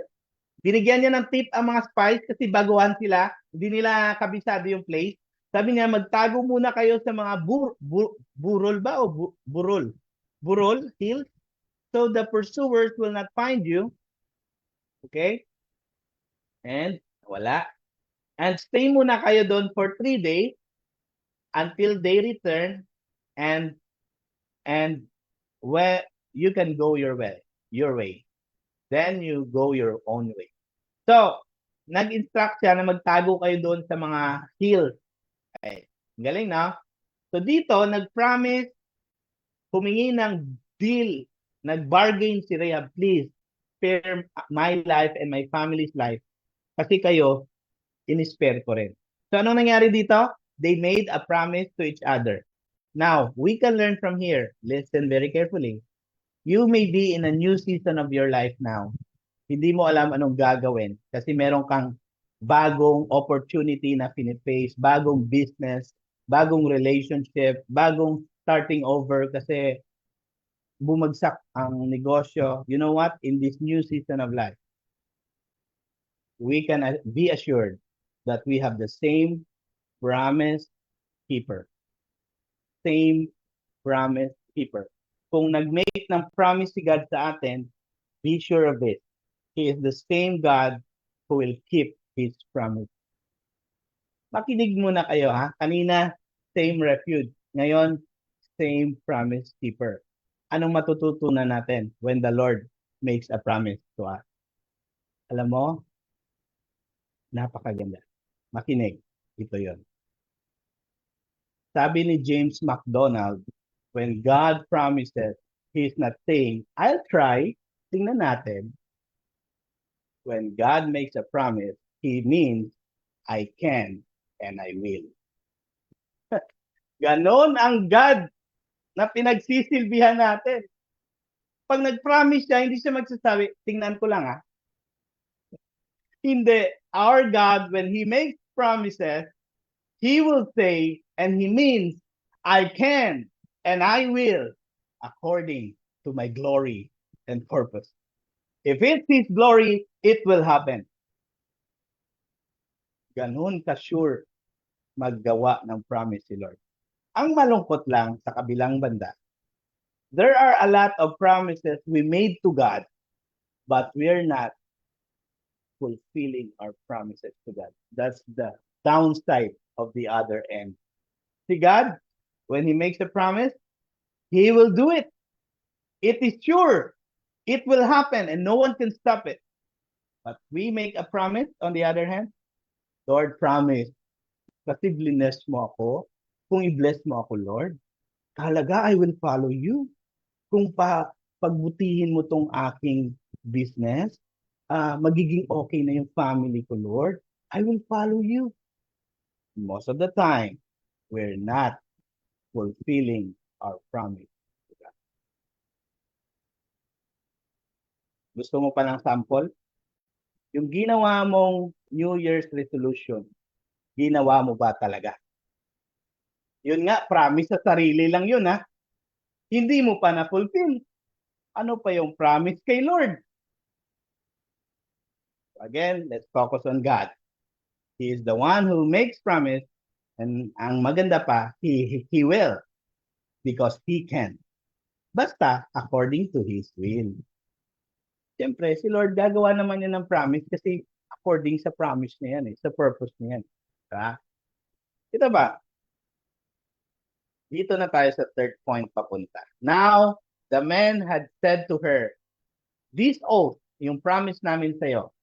Binigyan niya ng tip ang mga spies kasi baguhan sila. Hindi nila kabisado yung place. Sabi niya, magtago muna kayo sa mga burol ba o burol? Burol, hills. So the pursuers will not find you. Okay? And wala. And stay muna kayo doon for 3 days until they return and where you can go your way. Then you go your own way. So, nag-instruct siya na magtago kayo doon sa mga hills. Okay. Galing na. So dito, nag-promise, humingi ng deal, nag-bargain si Rahab, please, spare my life and my family's life. Kasi kayo, in-spare ko rin. So anong nangyari dito? They made a promise to each other. Now, we can learn from here. Listen very carefully. You may be in a new season of your life now. Hindi mo alam anong gagawin kasi meron kang bagong opportunity na finiface, bagong business, bagong relationship, bagong starting over kasi bumagsak ang negosyo. You know what? In this new season of life, we can be assured that we have the same promise keeper. Same promise keeper. Kung nag-make ng promise si God sa atin, be sure of it. He is the same God who will keep His promise. Makinig muna kayo ha. Kanina, same refuge. Ngayon, same promise keeper. Anong matututunan natin when the Lord makes a promise to us? Alam mo, napakaganda. Makinig. Ito yon. Sabi ni James MacDonald, when God promises, He's not saying, I'll try. Tingnan natin. When God makes a promise, He means, I can and I will. Ganon ang God na pinagsisilbihan natin. Pag nag-promise siya, hindi siya magsasabi, tingnan ko lang ha. Hindi. Our God, when He makes promises, He will say, and He means, I can and I will, according to my glory and purpose. If it's His glory, it will happen. Ganun ka-sure maggawa ng promise si Lord. Ang malungkot lang sa kabilang banda, there are a lot of promises we made to God, but we're not fulfilling our promises to God. That's the downside of the other end. See, God, when He makes a promise, He will do it. It is sure. It will happen and no one can stop it. But we make a promise, on the other hand, Lord, promise, kasi bless mo ako, kung i-bless mo ako, Lord, talaga, I will follow you. Kung pagbutihin mo tong aking business, magiging okay na yung family ko, Lord, I will follow you. Most of the time, we're not fulfilling our promise. Gusto mo pa ng sample? Yung ginawa mong New Year's resolution, ginawa mo ba talaga? Yun nga, promise sa sarili lang yun ha. Hindi mo pa na-fulfill. Ano pa yung promise kay Lord? Again, let's focus on God. He is the one who makes promise, and ang maganda pa, He will, because He can. Basta, according to His will. Siyempre, si Lord gagawa naman yan ng promise kasi according sa promise niya yan, sa purpose niya yan. Diba? Ito ba? Dito na tayo sa third point papunta. Now, the man had said to her, this oath, yung promise namin sa'yo,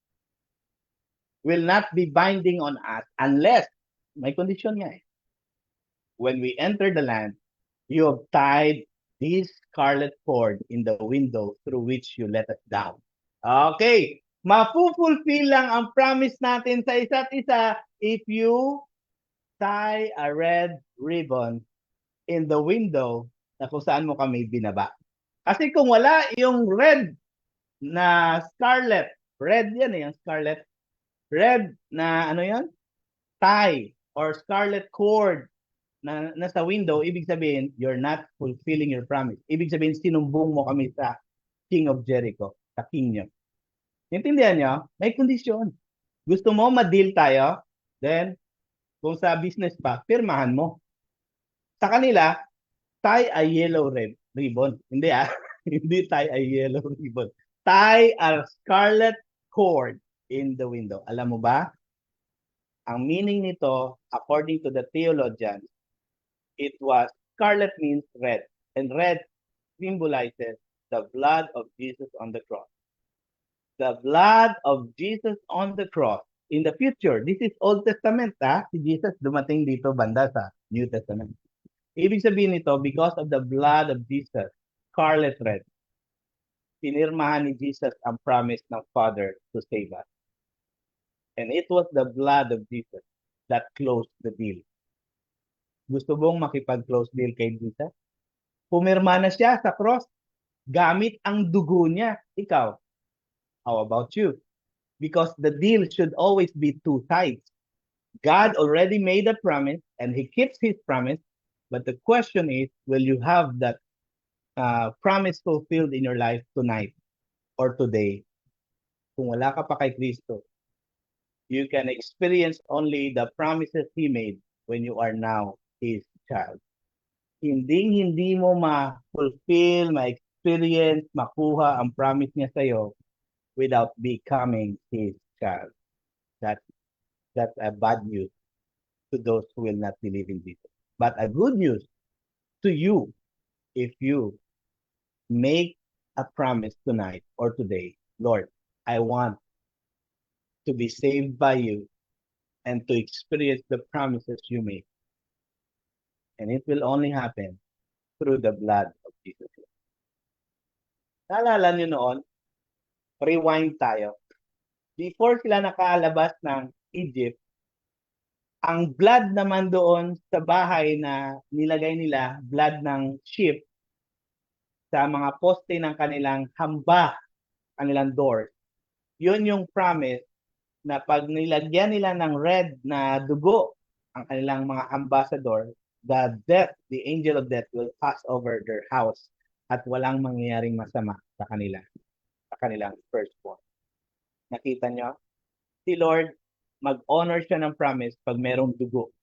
will not be binding on us unless, may kondisyon nga eh, when we enter the land, you have tied this scarlet cord in the window through which you let us down. Okay, mafufulfill lang ang promise natin sa isa't isa if you tie a red ribbon in the window na kung saan mo kami binaba. Kasi kung wala yung red na scarlet, red yan eh, yung scarlet, red na ano yan? Tie or scarlet cord na nasa window, ibig sabihin, you're not fulfilling your promise. Ibig sabihin, sinumbong mo kami sa King of Jericho, sa king nyo. Intindihan nyo? May kondisyon. Gusto mo ma-deal tayo? Then, kung sa business pa, pirmahan mo. Sa kanila, tie a yellow ribbon. Hindi Hindi tie a yellow ribbon. Tie a scarlet cord in the window. Alam mo ba? Ang meaning nito, according to the theologians, it was, scarlet means red. And red symbolizes the blood of Jesus on the cross. The blood of Jesus on the cross. In the future, this is Old Testament, si Jesus dumating dito banda sa New Testament. Ibig sabihin nito, because of the blood of Jesus, scarlet red, pinirmahan ni Jesus ang promise ng Father to save us. And it was the blood of Jesus that closed the deal. Gusto mong makipag-close deal kay Jesus? Pumirma na siya sa cross gamit ang dugo niya. Ikaw, how about you? Because the deal should always be two sides. God already made a promise and He keeps His promise. But the question is, will you have that promise fulfilled in your life tonight or today? Kung wala ka pa kay Kristo, you can experience only the promises He made when you are now His child. Hindi mo ma-fulfill, ma-experience, makuha ang promise niya sa'yo without becoming His child. That's a bad news to those who will not believe in Jesus. But a good news to you, if you make a promise tonight or today, Lord, I want to be saved by you and to experience the promises you make. And it will only happen through the blood of Jesus. Naalala nyo noon, rewind tayo. Before sila nakalabas ng Egypt, ang blood naman doon sa bahay na nilagay nila, blood ng sheep, sa mga poste ng kanilang hamba, kanilang doors, yun yung promise na pag nilagyan nila ng red na dugo ang kanilang mga ambassador, the angel of death will pass over their house at walang mangyayaring masama sa kanila, sa kanilang firstborn. Nakita nyo? Si Lord, mag-honor siya ng promise pag merong dugo.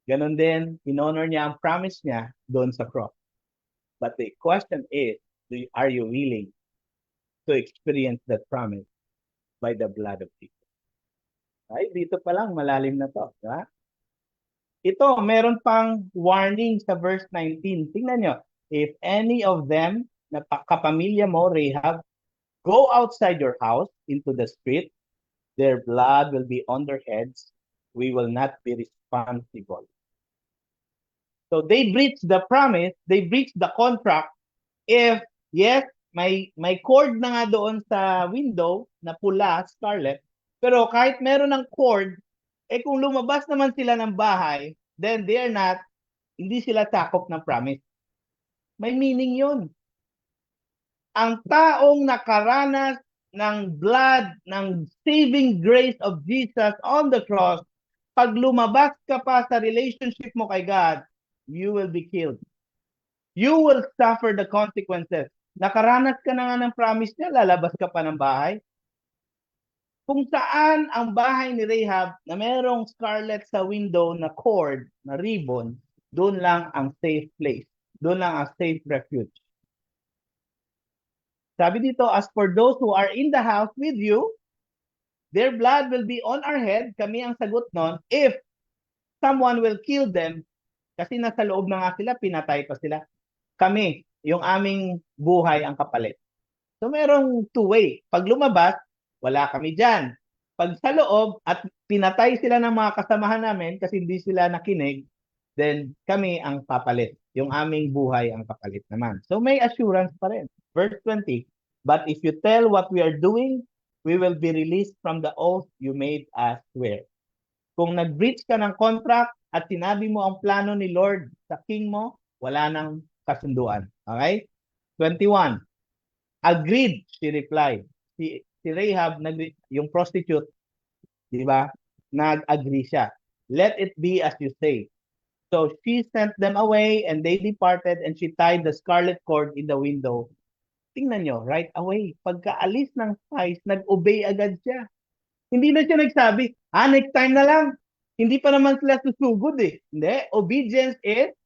Ganon din, in-honor niya ang promise niya doon sa cross. But the question is, are you willing to experience that promise by the blood of Jesus? Ay, dito pa lang, malalim na to. Diba? Ito, meron pang warning sa verse 19. Tingnan nyo. If any of them, na kapamilya mo, Rahab, go outside your house into the street, their blood will be on their heads. We will not be responsible. So they breached the promise, they breached the contract. If, yes, may cord na nga doon sa window na pula, scarlet, pero kahit meron ng cord, kung lumabas naman sila ng bahay, then hindi sila sakop ng promise. May meaning yun. Ang taong nakaranas ng blood, ng saving grace of Jesus on the cross, pag lumabas ka pa sa relationship mo kay God, you will be killed. You will suffer the consequences. Nakaranas ka na nga ng promise niya, lalabas ka pa ng bahay. Kung saan ang bahay ni Rahab na merong scarlet sa window na cord, na ribbon, doon lang ang safe place. Doon lang ang safe refuge. Sabi dito, as for those who are in the house with you, their blood will be on our head. Kami ang sagot nun. If someone will kill them, kasi nasa loob na nga sila, pinatay pa sila. Kami, yung aming buhay ang kapalit. So merong two-way. Pag lumabas, wala kami dyan. Pag sa loob at pinatay sila ng mga kasamahan namin kasi hindi sila nakinig, then kami ang papalit. Yung aming buhay ang kapalit naman. So may assurance pa rin. Verse 20, but if you tell what we are doing, we will be released from the oath you made us swear. Kung nag-breach ka ng contract at sinabi mo ang plano ni Lord sa king mo, wala nang kasunduan. Okay? 21, agreed, she replied. Si Rahab, yung prostitute, di ba? Nag-agree siya. Let it be as you say. So she sent them away and they departed and she tied the scarlet cord in the window. Tingnan nyo, right away. Pagkaalis ng spies, nag-obey agad siya. Hindi na siya nagsabi, next time na lang. Hindi pa naman sila susugod eh. Hindi, obedience is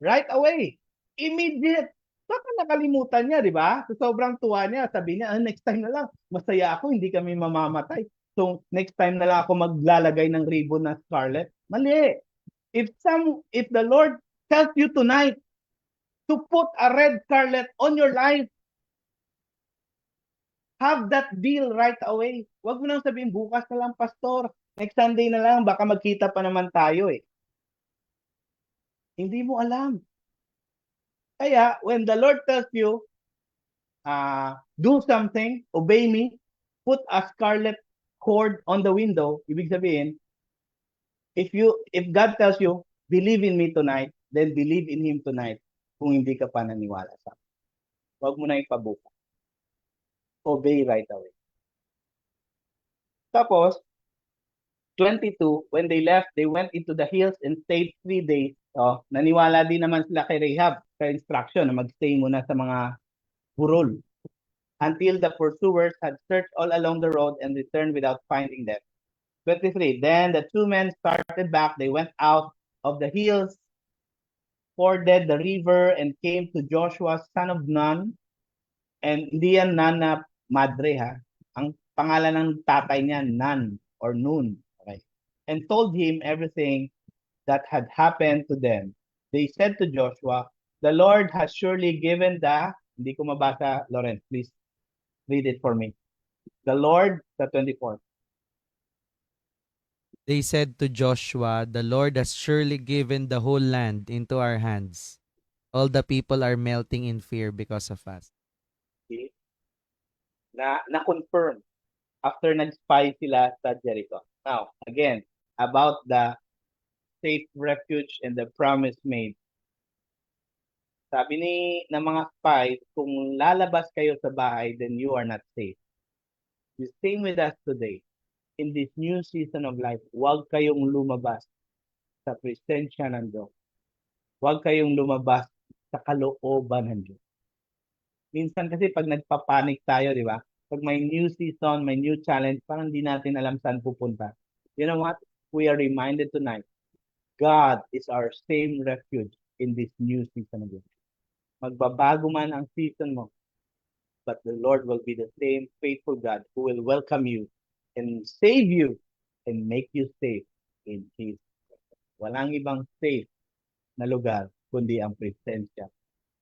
right away. Immediate. Baka nakalimutan niya, di ba? So, sobrang tuwa niya. Sabi niya, next time na lang. Masaya ako, hindi kami mamamatay. So, next time na lang ako maglalagay ng ribbon na scarlet. Mali. If the Lord tells you tonight to put a red scarlet on your life, have that deal right away. Huwag mo nang sabihin, bukas na lang, pastor. Next Sunday na lang, baka magkita pa naman tayo eh. Hindi mo alam. Kaya, when the Lord tells you, do something, obey me, put a scarlet cord on the window, ibig sabihin, if God tells you, believe in me tonight, then believe in Him tonight kung hindi ka pa naniwala sa akin. Huwag mo na ipabuka. Obey right away. Tapos, 22, when they left, they went into the hills and stayed 3 days. Oh, naniwala din naman sila kay Rahab sa instruction na magstay muna sa mga burol until the pursuers had searched all along the road and returned without finding them. 23, then the 2 men started back. They went out of the hills, forded the river, and came to Joshua, son of Nun. And hindi yan Nun na madre ha. Ang pangalan ng tatay niya, Nun or Nun. Okay. And told him everything that had happened to them. They said to Joshua, the Lord has surely given hindi ko mabasa, Lawrence, please read it for me. The Lord, the 24. They said to Joshua, the Lord has surely given the whole land into our hands. All the people are melting in fear because of us. See? Na-confirm after nag-spy sila sa Jericho. Now, again, about the safe refuge and the promise made. Sabi ng mga spies, kung lalabas kayo sa bahay, then you are not safe. The same with us today. In this new season of life, huwag kayong lumabas sa presensya ng Diyos. Huwag kayong lumabas sa kalooban ng Diyos. Minsan kasi pag nagpapanik tayo, di ba? Pag may new season, may new challenge, parang hindi natin alam saan pupunta. You know what? We are reminded tonight, God is our same refuge in this new season of life. Magbabago man ang season mo, but the Lord will be the same faithful God who will welcome you and save you and make you safe in His presence. Walang ibang safe na lugar kundi ang presensya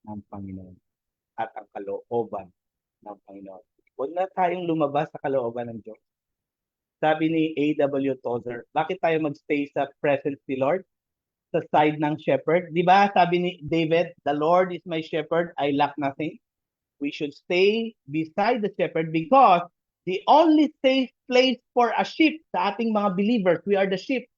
ng Panginoon at ang kalooban ng Panginoon. Huwag na tayong lumabas sa kalooban ng Diyos. Sabi ni A.W. Tozer, bakit tayo magstay sa presence ni Lord? Sa side ng shepherd. Di ba sabi ni David, the Lord is my shepherd, I lack nothing. We should stay beside the shepherd because the only safe place for a sheep sa ating mga believers, we are the sheep,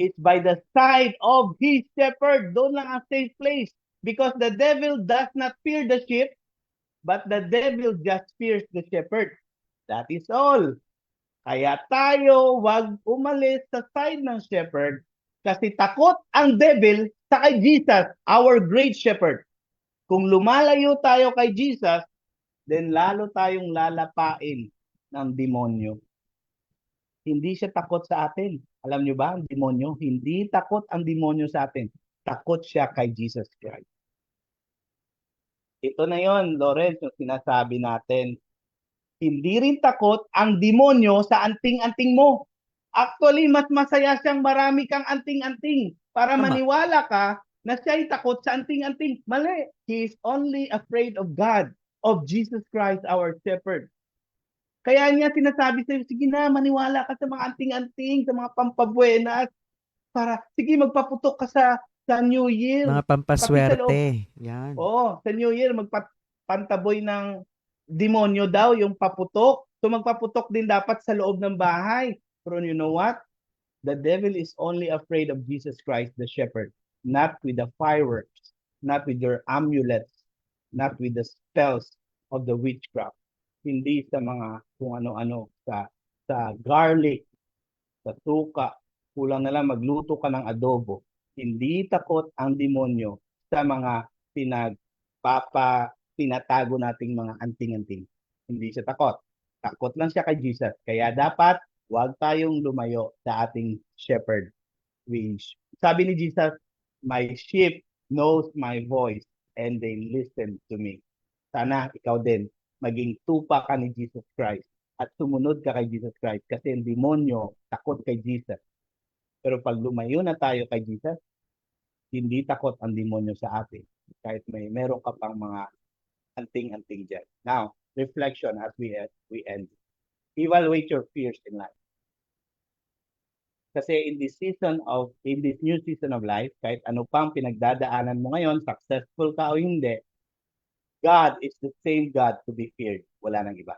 is by the side of his shepherd. Doon lang ang safe place. Because the devil does not fear the sheep, but the devil just fears the shepherd. That is all. Kaya tayo wag umalis sa side ng shepherd kasi takot ang devil sa kay Jesus, our great shepherd. Kung lumalayo tayo kay Jesus, then lalo tayong lalapain ng demonyo. Hindi siya takot sa atin. Alam nyo ba, ang demonyo? Hindi takot ang demonyo sa atin. Takot siya kay Jesus Christ. Ito na yon, Lawrence, yung sinasabi natin. Hindi rin takot ang demonyo sa anting-anting mo. Actually, mas masaya siyang marami kang anting-anting para Tama. maniwala ka na siya'y takot sa anting-anting. Mali. He is only afraid of God, of Jesus Christ, our shepherd. Kaya niya sinasabi sa'yo, sige na, maniwala ka sa mga anting-anting, sa mga pampabuenas, para, sige, magpaputok ka sa New Year. Mga pampaswerte. Yan. Oo, sa New Year, magpantaboy ng demonyo daw, yung paputok. So magpaputok din dapat sa loob ng bahay. Pero you know what? The devil is only afraid of Jesus Christ, the shepherd. Not with the fireworks, not with your amulets, not with the spells of the witchcraft. Hindi sa mga kung ano-ano, sa garlic, sa suka. Kulang na lang magluto ka ng adobo. Hindi takot ang demonyo sa mga tinatago nating mga anting-anting. Hindi siya takot. Takot lang siya kay Jesus. Kaya dapat huwag tayong lumayo sa ating shepherd. Sabi ni Jesus, my sheep knows my voice and they listen to me. Sana ikaw din maging tupa ka ni Jesus Christ at sumunod ka kay Jesus Christ kasi ang demonyo takot kay Jesus. Pero pag lumayo na tayo kay Jesus, hindi takot ang demonyo sa atin. Kahit meron ka pang mga anting-anting dyan. Now, reflection as we end. Evaluate your fears in life. Kasi in this new season of life, kahit ano pang pinagdadaanan mo ngayon, successful ka o hindi, God is the same God to be feared. Wala nang iba.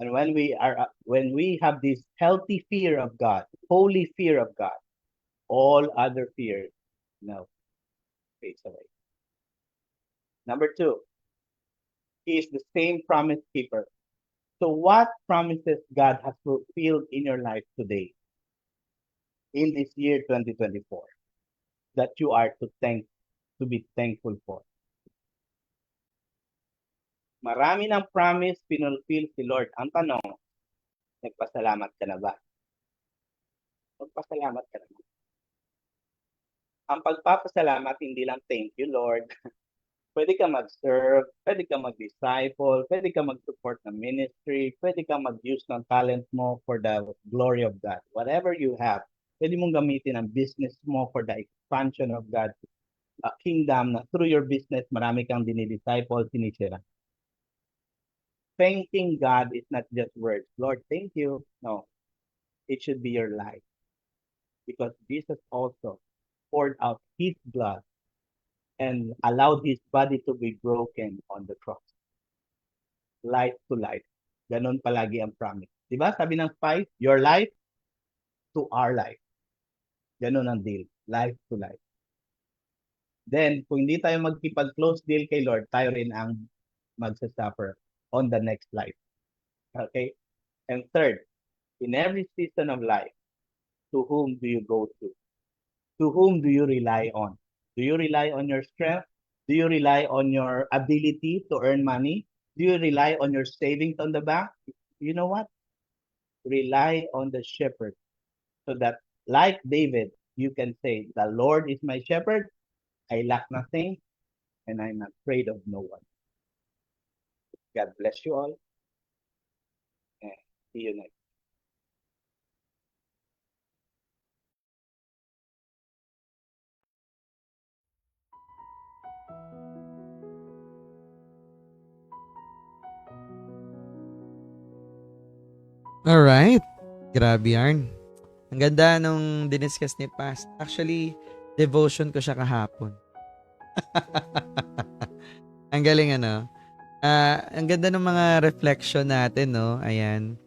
And when we have this healthy fear of God, holy fear of God, all other fears, fades away. Number 2, He is the same promise keeper. So what promises God has fulfilled in your life today, in this year 2024, that you are to be thankful for? Marami ng promise pinulfill si Lord. Ang tanong, nagpasalamat ka na ba? Magpasalamat ka na ba? Ang pagpapasalamat, hindi lang thank you, Lord. Pwede ka mag-serve, pwede ka mag-disciple, pwede ka mag-support ng ministry, pwede ka mag-use ng talent mo for the glory of God. Whatever you have, pwede mong gamitin ang business mo for the expansion of God's kingdom, na through your business, marami kang dinidisciple, sinisira. Thanking God is not just words. Lord, thank you. No, it should be your life. Because Jesus also poured out His blood and allowed His body to be broken on the cross. Life to life. Ganon palagi ang promise. Diba? Sabi ng 5, your life to our life. Ganon ang deal. Life to life. Then, kung hindi tayo magkipag-close deal kay Lord, tayo rin ang magsasuffer on the next life. Okay? And third, in every season of life, to whom do you go to? To whom do you rely on? Do you rely on your strength? Do you rely on your ability to earn money? Do you rely on your savings on the bank? You know what? Rely on the shepherd. So that, like David, you can say, the Lord is my shepherd, I lack nothing, and I'm afraid of no one. God bless you all. And see you next. Alright. Grabe yarn. Ang ganda nung diniscuss ni Past. Actually, devotion ko siya kahapon. Ang galing ano. Ang ganda ng mga reflection natin, no? Ayan.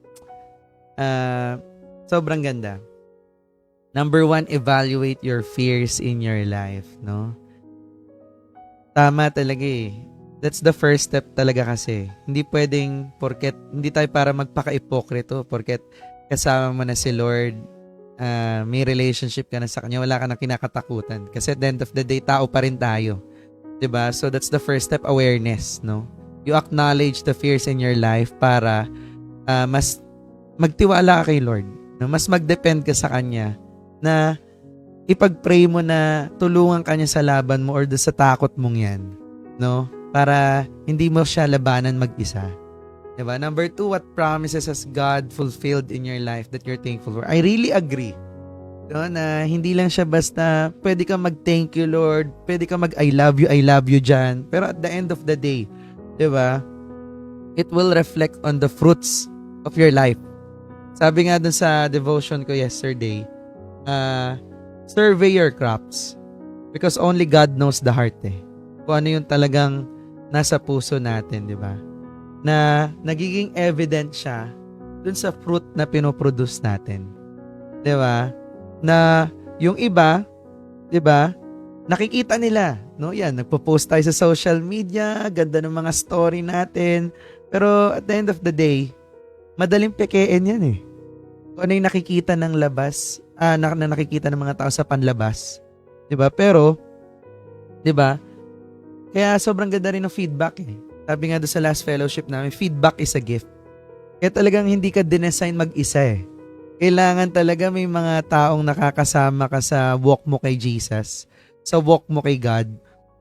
Sobrang ganda. Number 1, evaluate your fears in your life, no? Tama talaga eh. That's the first step talaga kasi. Hindi pwedeng, hindi tayo para magpaka-ipokrito, porket kasama mo na si Lord, may relationship ka na sa Kanya, wala ka na kinakatakutan. Kasi at the end of the day, tao pa rin tayo. 'Di ba? So that's the first step, awareness, no? You acknowledge the fears in your life para mas magtiwala ka kay Lord. No? Mas mag-depend ka sa Kanya na ipag-pray mo na tulungan ka niya sa laban mo or sa takot mong yan. No? Para hindi mo siya labanan mag-isa. Diba? Number 2, what promises has God fulfilled in your life that you're thankful for? I really agree. No, na hindi lang siya basta pwede ka mag-thank you, Lord. Pwede ka mag-I love you dyan. Pero at the end of the day, diba? It will reflect on the fruits of your life. Sabi nga dun sa devotion ko yesterday, survey your crops. Because only God knows the heart eh. Kung ano yung talagang nasa puso natin, di ba? Na nagiging evident siya dun sa fruit na pinoproduce natin. Di ba? Na yung iba, di ba? Nakikita nila, no? Yan, nagpo-post tayo sa social media, ganda ng mga story natin. Pero at the end of the day, madaling pekein yan eh. Kung ano yung nakikita ng labas, na nakikita ng mga tao sa panlabas. Di ba? Pero, di ba? Kaya sobrang ganda rin ng feedback eh. Sabi nga doon sa last fellowship namin, feedback is a gift. Kaya talagang hindi ka dinesign mag-isa eh. Kailangan talaga may mga taong nakakasama ka sa walk mo kay Jesus, sa walk mo kay God.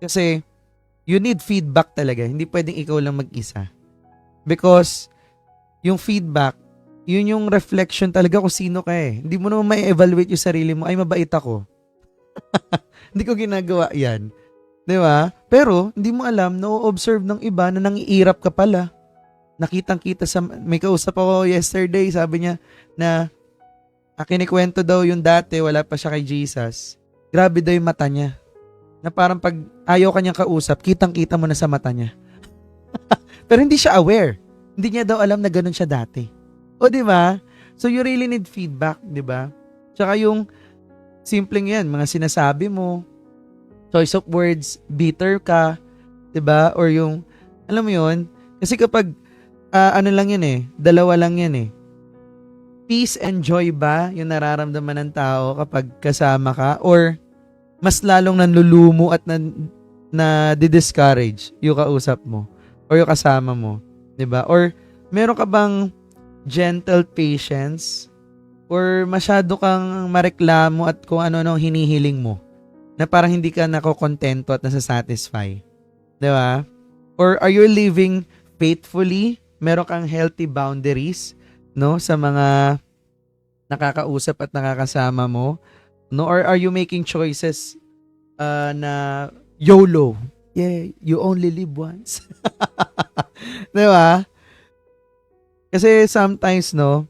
Kasi you need feedback talaga. Hindi pwedeng ikaw lang mag-isa. Because yung feedback, yun yung reflection talaga kung sino ka eh. Hindi mo naman ma-evaluate yung sarili mo, ay mabait ako. Hindi ko ginagawa yan. Di ba? Pero, hindi mo alam, na-observe ng iba na nangiirap ka pala. Nakitang-kita may kausap ako yesterday, sabi niya na kinikwento daw yung dati, wala pa siya kay Jesus. Grabe daw yung mata niya. Na parang pag ayaw kanyang kausap, kitang-kita mo na sa mata niya. Pero hindi siya aware. Hindi niya daw alam na ganun siya dati. O, di ba? So, you really need feedback, di ba? Tsaka yung simpleng yan, mga sinasabi mo, choice of words, bitter ka, di ba? Or yung, alam mo yun, kasi kapag, ano lang yan eh, dalawa lang yan eh. Peace and joy ba yung nararamdaman ng tao kapag kasama ka? Or mas lalong nanlulumo at na discourage yung kausap mo or yung kasama mo, 'di ba? Or meron ka bang gentle patience or masyado kang mareklamo at kung ano-ano ang hinihiling mo na parang hindi ka nakokontento at nasasatisfy, 'di ba? Or are you living faithfully? Meron kang healthy boundaries, no, sa mga nakakausap at nakakasama mo, no? Or are you making choices na YOLO? Yeah, you only live once. 'Di ba? Kasi sometimes, no,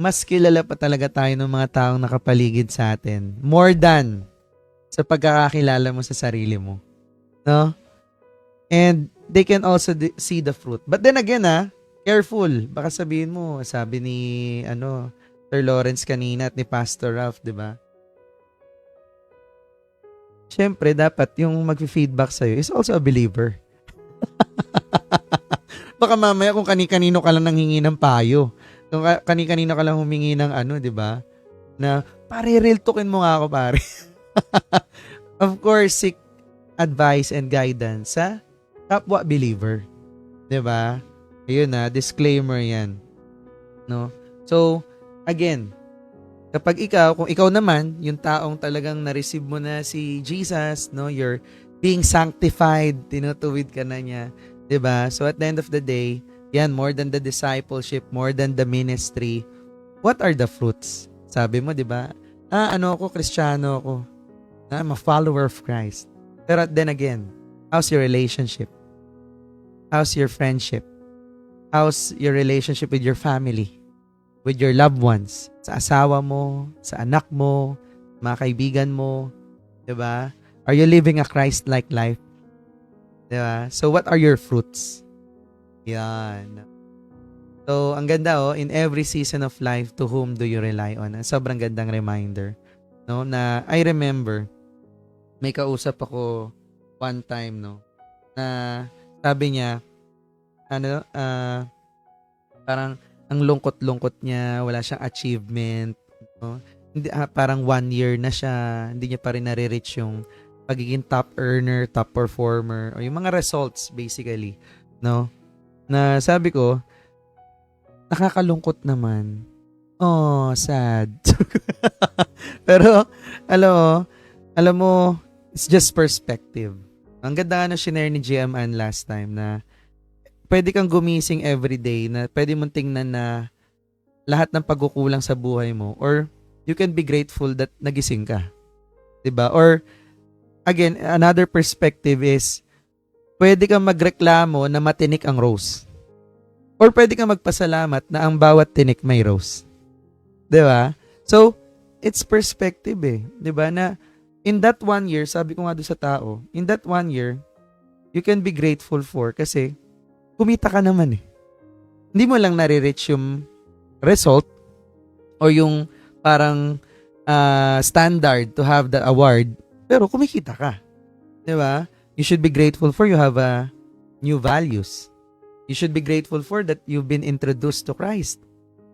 mas kilala pa talaga tayo ng mga taong nakapaligid sa atin more than sa pagkakakilala mo sa sarili mo, no? And they can also see the fruit. But then again, careful. Baka sabihin mo, sabi ni Sir Lawrence kanina at ni Pastor Ralph, 'di ba? Siyempre, dapat yung mag-feedback sa'yo is also a believer. Baka mamaya kung kani-kanino ka lang nanghingi ng payo, kung kani-kanino ka lang humingi ng di ba? Na, pare, real talkin mo nga ako, pare. Of course, seek advice and guidance sa kapwa believer. 'Di ba? Ayun disclaimer yan. No? So, again, kapag kung ikaw naman, yung taong talagang na-receive mo na si Jesus, no, you're being sanctified, tinutuwid ka na niya, 'di ba? So at the end of the day, yan, more than the discipleship, more than the ministry, what are the fruits? Sabi mo, 'di ba? Ako, Kristiyano ako. I'm a follower of Christ. Pero then again, how's your relationship? How's your friendship? How's your relationship with your family? With your loved ones? Sa asawa mo, sa anak mo, mga kaibigan mo, 'di ba? Are you living a Christ-like life? 'Di ba? So what are your fruits? Yan. So, ang ganda in every season of life, to whom do you rely on? Sobrang gandang reminder, no, na I remember may kausap ako one time, no, na sabi niya, parang ang lungkot-lungkot niya, wala siyang achievement, no? Hindi, parang 1 year na siya, hindi niya pa rin nare-reach yung pagiging top earner, top performer, o yung mga results basically, no? Na sabi ko, nakakalungkot naman. Oh, sad. Pero, alam mo, it's just perspective. Ang ganda nga na shinare ni GM Ann last time na pwede kang gumising everyday na pwede mong tingnan na lahat ng pagkukulang sa buhay mo, or you can be grateful that nagising ka. 'Di ba? Or again, another perspective is pwede kang magreklamo na matinik ang rose. Or pwede kang magpasalamat na ang bawat tinik may rose. 'Di ba? So, it's perspective 'di ba? Na in that 1 year, sabi ko nga doon sa tao, in that 1 year, you can be grateful for kasi kumita ka naman Hindi mo lang nare-reach yung result o yung parang standard to have the award, pero kumikita ka. 'Di ba? You should be grateful for you have new values. You should be grateful for that you've been introduced to Christ,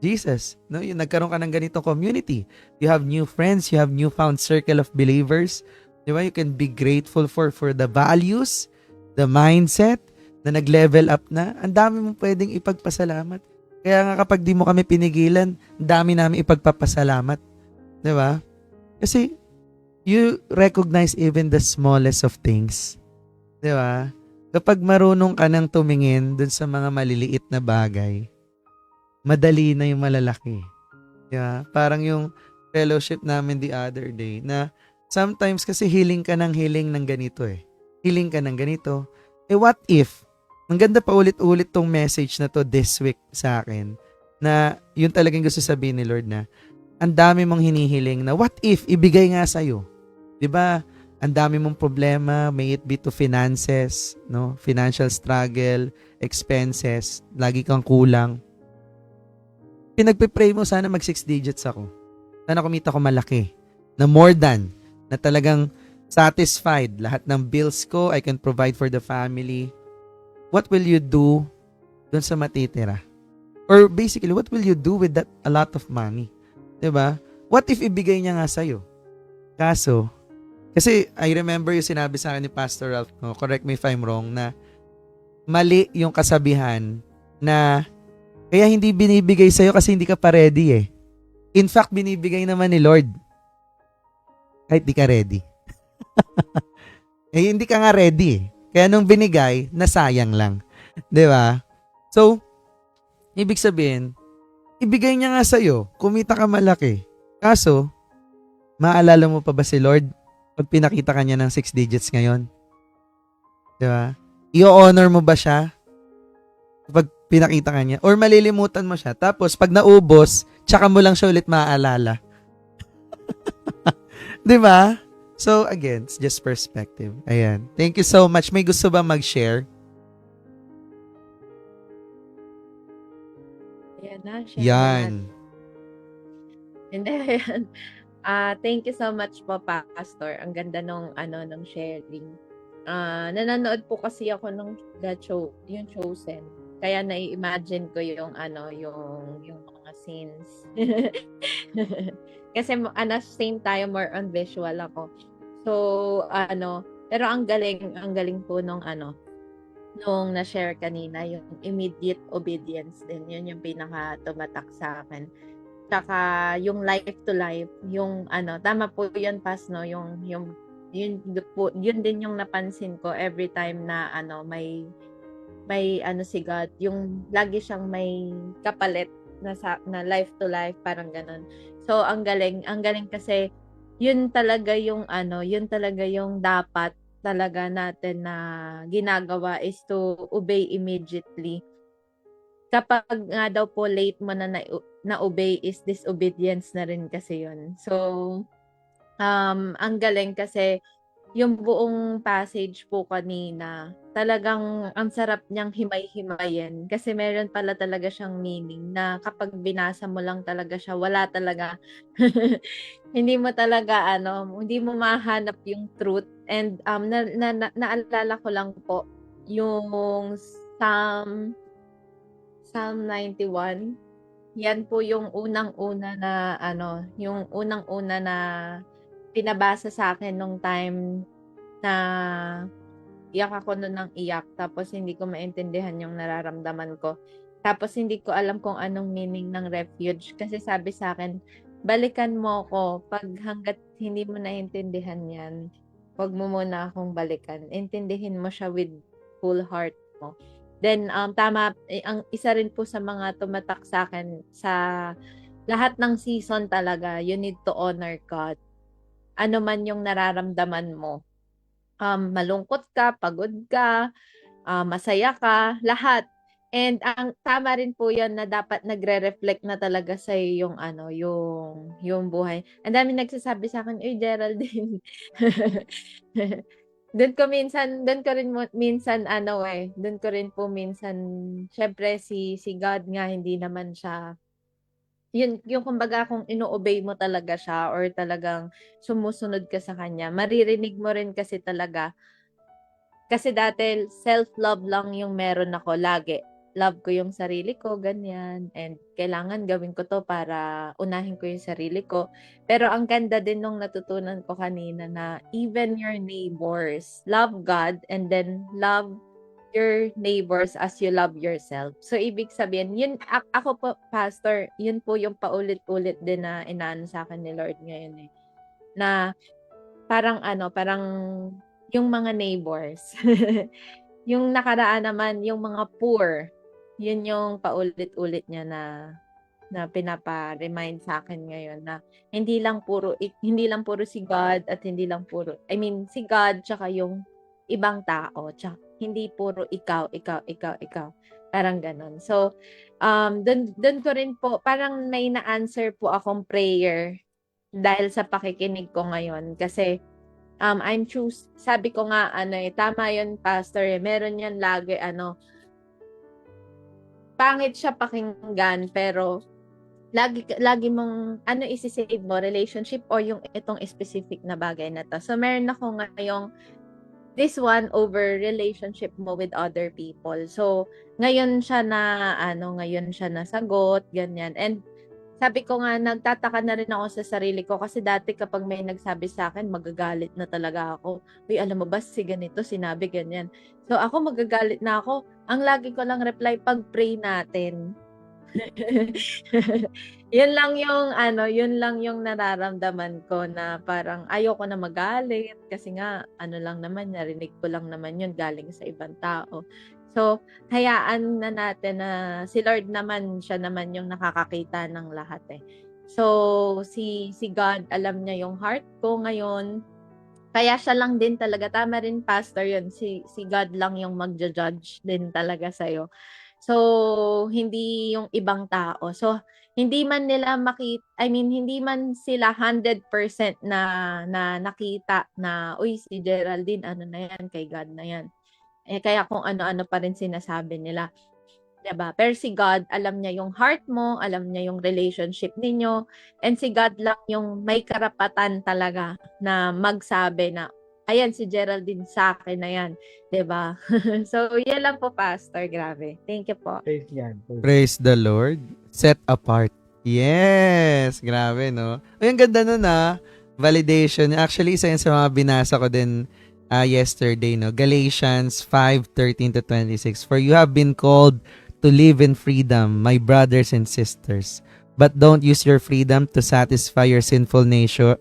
Jesus. No, yung nagkaroon ka ng ganitong community. You have new friends, you have newfound circle of believers. 'Di ba? You can be grateful for the values, the mindset na nag-level up na. Ang dami mong pwedeng ipagpasalamat. Kaya nga kapag di mo kami pinigilan, ang dami namin ipagpapasalamat. 'Di ba? Kasi you recognize even the smallest of things. 'Di ba? Kapag marunong ka nang tumingin dun sa mga maliliit na bagay, madali na yung malalaki. 'Di ba? Parang yung fellowship namin the other day na sometimes kasi hiling ka ng ganito Hiling ka ng ganito. What if? Ang ganda pa ulit-ulit tong message na to this week sa akin na yun talagang gusto sabihin ni Lord na ang dami mong hinihiling na what if ibigay nga sa'yo. 'Di ba? Ang dami mong problema, may it be to finances, no? Financial struggle, expenses, lagi kang kulang. Pinagpe-pray mo sana mag 6 digits ako. Sana kumita ko malaki. Na more than, na talagang satisfied. Lahat ng bills ko, I can provide for the family. What will you do dun sa matitira? Or basically, what will you do with that a lot of money? 'Di ba? What if ibigay niya nga sa'yo? Kaso, kasi I remember yung sinabi sa akin ni Pastor Ralph, no, correct me if I'm wrong, na mali yung kasabihan na kaya hindi binibigay sa'yo kasi hindi ka pa ready eh. In fact, binibigay naman ni Lord kahit di ka ready. Eh, hindi ka nga ready eh. Kaya nung binigay, nasayang lang. 'Di ba? So, ibig sabihin, ibigay niya nga sa'yo, kumita ka malaki. Kaso, maalala mo pa ba si Lord pag pinakita ka niya ng 6 digits ngayon? 'Di ba? I-honor mo ba siya pag pinakita ka niya? Or malilimutan mo siya? Tapos, pag naubos, tsaka mo lang siya ulit maaalala. 'Di ba? So, again, it's just perspective. Ayan. Thank you so much. May gusto ba mag-share? Ayan na, share na natin. Yan. Hindi, ayan. Thank you so much po, Pastor. Ang ganda nung sharing. Nanonood po kasi ako nung yung Chosen. Kaya nai-imagine ko yung mga scenes. Kasi same time more on visual ako. So, pero ang galing po nung na-share kanina, yung immediate obedience din. Yun yung pinaka tumatak sa akin. Tsaka yung life to life, yung tama po yun, Pas, no? Yun din yung napansin ko every time na may si God, yung lagi siyang may kapalit na life to life, parang ganun. So ang galing kasi yun talaga yung dapat talaga natin na ginagawa is to obey immediately. Kapag nga daw po late mo na obey is disobedience na rin kasi yun. So ang galing kasi yung buong passage po kanina, talagang ang sarap niyang himay-himayin kasi meron pala talaga siyang meaning na kapag binasa mo lang talaga siya, wala talaga. Hindi mo talaga hindi mo mahanap yung truth. And naalala ko lang po yung Psalm 91. Yan po yung unang-una na pinabasa sa akin nung time na iyak ako nun ng iyak, tapos hindi ko maintindihan yung nararamdaman ko. Tapos hindi ko alam kung anong meaning ng refuge kasi sabi sa akin, balikan mo ko hanggat hindi mo naintindihan yan. Huwag mo muna akong balikan. Intindihin mo siya with full heart mo. Then tama, ang isa rin po sa mga tumatak sa akin sa lahat ng season talaga, you need to honor God. Ano man yung nararamdaman mo. Malungkot ka, pagod ka, masaya ka, lahat. And ang tama rin po 'yon na dapat nagre-reflect na talaga sa yung yung buhay. Ang dami nagsasabi sa akin, "Uy, Geraldine." Doon ko rin po minsan syempre si God nga hindi naman siya yung kumbaga kung ino-obey mo talaga siya or talagang sumusunod ka sa kanya, maririnig mo rin kasi talaga. Kasi dati self-love lang yung meron ako lagi. Love ko yung sarili ko, ganyan. And kailangan gawin ko to para unahin ko yung sarili ko. Pero ang ganda din nung natutunan ko kanina na even your neighbors, love God and then love your neighbors as you love yourself. So, ibig sabihin, yun, ako po, Pastor, yun po yung paulit-ulit din na inaano sa akin ni Lord ngayon eh. Na parang yung mga neighbors. Yung nakaraan naman, yung mga poor, yun yung paulit-ulit niya na pinapa-remind sa akin ngayon na hindi lang puro si God at si God tsaka yung ibang tao, tsaka hindi puro ikaw. Parang ganun. So, dun ko rin po, parang may na-answer po akong prayer dahil sa pakikinig ko ngayon. Kasi, sabi ko nga, tama yun, Pastor, meron yan lagi, pangit siya pakinggan, pero lagi mong, isisave mo, relationship o yung itong specific na bagay na to. So, meron ako ngayong, this one over relationship mo with other people. So, ngayon siya nasagot, ganyan. And sabi ko nga, nagtataka na rin ako sa sarili ko kasi dati kapag may nagsabi sa akin, magagalit na talaga ako. Uy, alam mo ba, si ganito, sinabi ganyan. So, ako magagalit na ako. Ang lagi ko lang reply, pag-pray natin. Yun lang yung nararamdaman ko na parang ayoko na magalit kasi nga lang naman, narinig ko lang naman yun galing sa ibang tao. So, hayaan na natin na si Lord naman, siya naman yung nakakakita ng lahat eh. So, si God, alam niya yung heart ko ngayon. Kaya siya lang din talaga, tama rin Pastor yun, si God lang yung magja-judge din talaga sa'yo. So, hindi yung ibang tao. So, hindi man hindi man sila 100% na nakita na, uy, si Geraldine, na yan, kay God na yan. Kaya kung ano-ano pa rin sinasabi nila. 'Di ba? Pero si God, alam niya yung heart mo, alam niya yung relationship ninyo, and si God lang yung may karapatan talaga na magsabi na, ayan, si Geraldine sa akin na yan. 'Di ba? So, yan lang po, Pastor. Grabe. Thank you po. Praise God. Praise the Lord. Set apart. Yes! Grabe, no? Ay, ang ganda nun, validation. Actually, isa yan sa mga binasa ko din yesterday, no? Galatians 5:13-26. For you have been called to live in freedom, my brothers and sisters. But don't use your freedom to satisfy your sinful nature.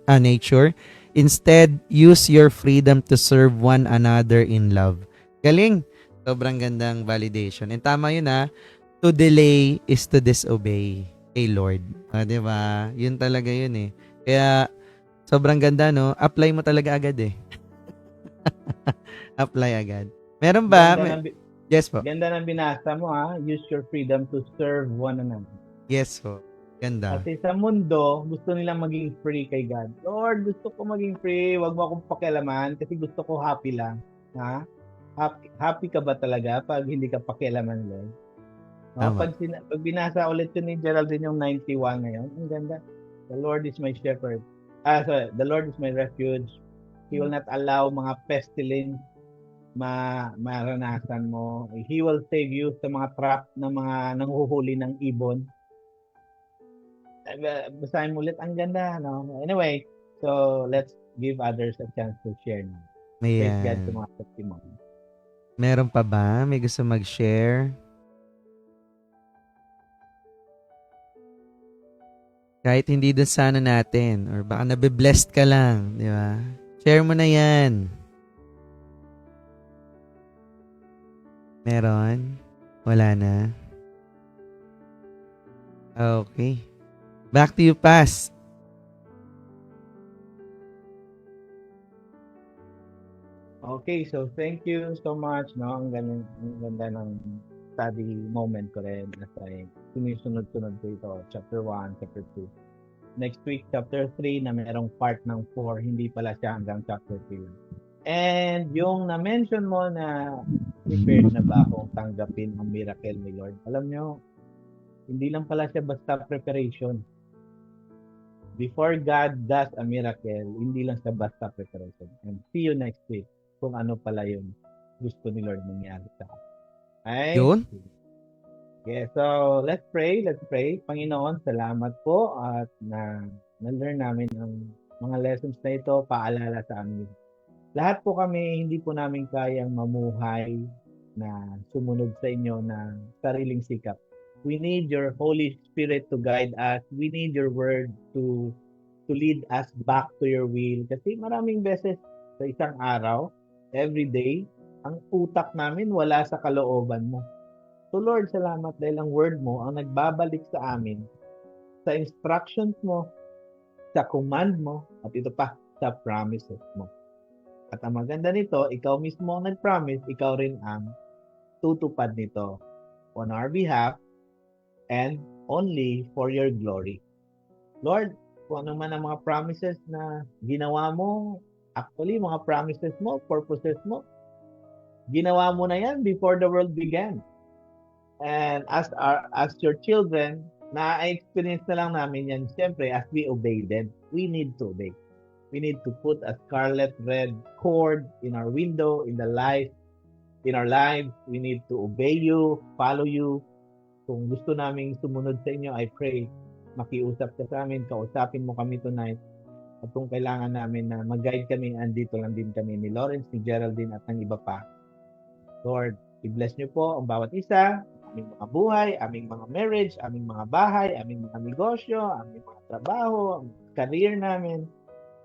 Instead, use your freedom to serve one another in love. Galing! Sobrang gandang validation. And tama yun, to delay is to disobey kay Lord. Di ba? Yun talaga yun eh. Kaya, sobrang ganda, no? Apply mo talaga agad eh. Apply agad. Meron ba? Yes po. Ganda ng binasa mo, Use your freedom to serve one another. Yes po. Ganda. Kasi sa mundo, gusto nilang maging free kay God. Lord, gusto ko maging free. Huwag mo akong pakialaman kasi gusto ko happy lang. Ha? Happy ka ba talaga pag hindi ka pakialaman, Lord? No? Pag binasa ulit yun ni Geraldine yung 91 ngayon, ang ganda. The Lord is my shepherd. The Lord is my refuge. He will not allow mga pestilence maranasan mo. He will save you sa mga trap ng mga nanghuhuli ng ibon. Basahin mo ulit. Ang ganda, no? Anyway, so let's give others a chance to share now. Praise God sa mga testimony. Meron pa ba? May gusto mag-share? Kahit hindi dun sana natin or baka nabe-blessed ka lang, di ba? Share mo na yan. Meron? Wala na? Okay. Back to you, Pas. Okay, so thank you so much, no? Ang ganda ng study moment ko rin as I sinisunod-sunod ko ito. Chapter 1, Chapter 2. Next week, Chapter 3 na merong part ng 4. Hindi pala siya hanggang Chapter 3. And yung na-mention mo na prepared na ba akong tanggapin ang miracle ni Lord? Alam nyo, hindi lang pala siya basta preparation. Before God does a miracle, hindi lang siya basta preparation. And see you next week kung ano pala yung gusto ni Lord mangyari sa akin. Okay? Yun? Okay, so let's pray. Panginoon, salamat po at na-learn namin ang mga lessons na ito, paalala sa amin. Lahat po kami, hindi po namin kayang mamuhay na sumunod sa inyo na sariling sikap. We need your Holy Spirit to guide us. We need your word to lead us back to your will. Kasi maraming beses sa isang araw, every day, ang utak namin wala sa kalooban mo. So Lord, salamat dahil ang word mo ang nagbabalik sa amin sa instructions mo, sa command mo, at ito pa, sa promises mo. At ang maganda nito, ikaw mismo ang nag-promise, ikaw rin ang tutupad nito on our behalf and only for your glory. Lord, kung ano man ang mga promises na ginawa mo, actually, mga promises mo, purposes mo, ginawa mo na yan before the world began. And as your children, na-experience na lang namin yan, siyempre, as we obey them. We need to obey. We need to put a scarlet red cord in our window, in our lives. We need to obey you, follow you. Kung gusto naming sumunod sa inyo, I pray, makiusap ka sa amin, kausapin mo kami tonight. At kung kailangan namin na mag-guide kami, andito lang din kami ni Lawrence, ni Geraldine, at ng iba pa. Lord, i-bless niyo po ang bawat isa, aming mga buhay, aming mga marriage, aming mga bahay, aming mga negosyo, aming mga trabaho, ang career namin.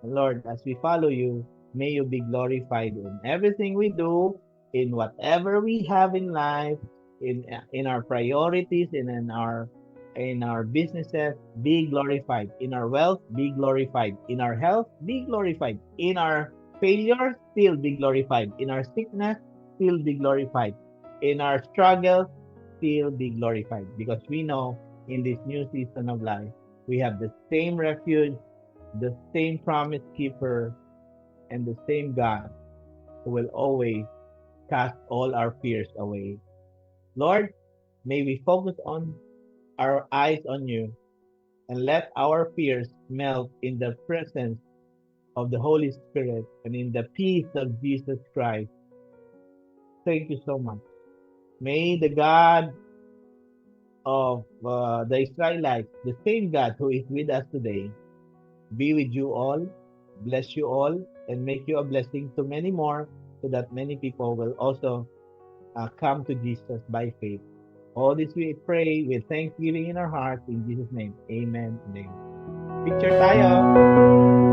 And Lord, as we follow you, may you be glorified in everything we do, in whatever we have in life, in our priorities, and in our businesses, be glorified. In our wealth, be glorified. In our health, be glorified. In our failure, still be glorified. In our sickness, still be glorified. In our struggles, still be glorified. Because we know in this new season of life, we have the same refuge, the same promise keeper, and the same God who will always cast all our fears away. Lord, may we focus on our eyes on you and let our fears melt in the presence of the Holy Spirit and in the peace of Jesus Christ. Thank you so much. May the God of the Israelites, the same God who is with us today, be with you all, bless you all, and make you a blessing to many more so that many people will also come to Jesus by faith. All this we pray with thanksgiving in our hearts in Jesus' name. Amen and amen. Picture tayo.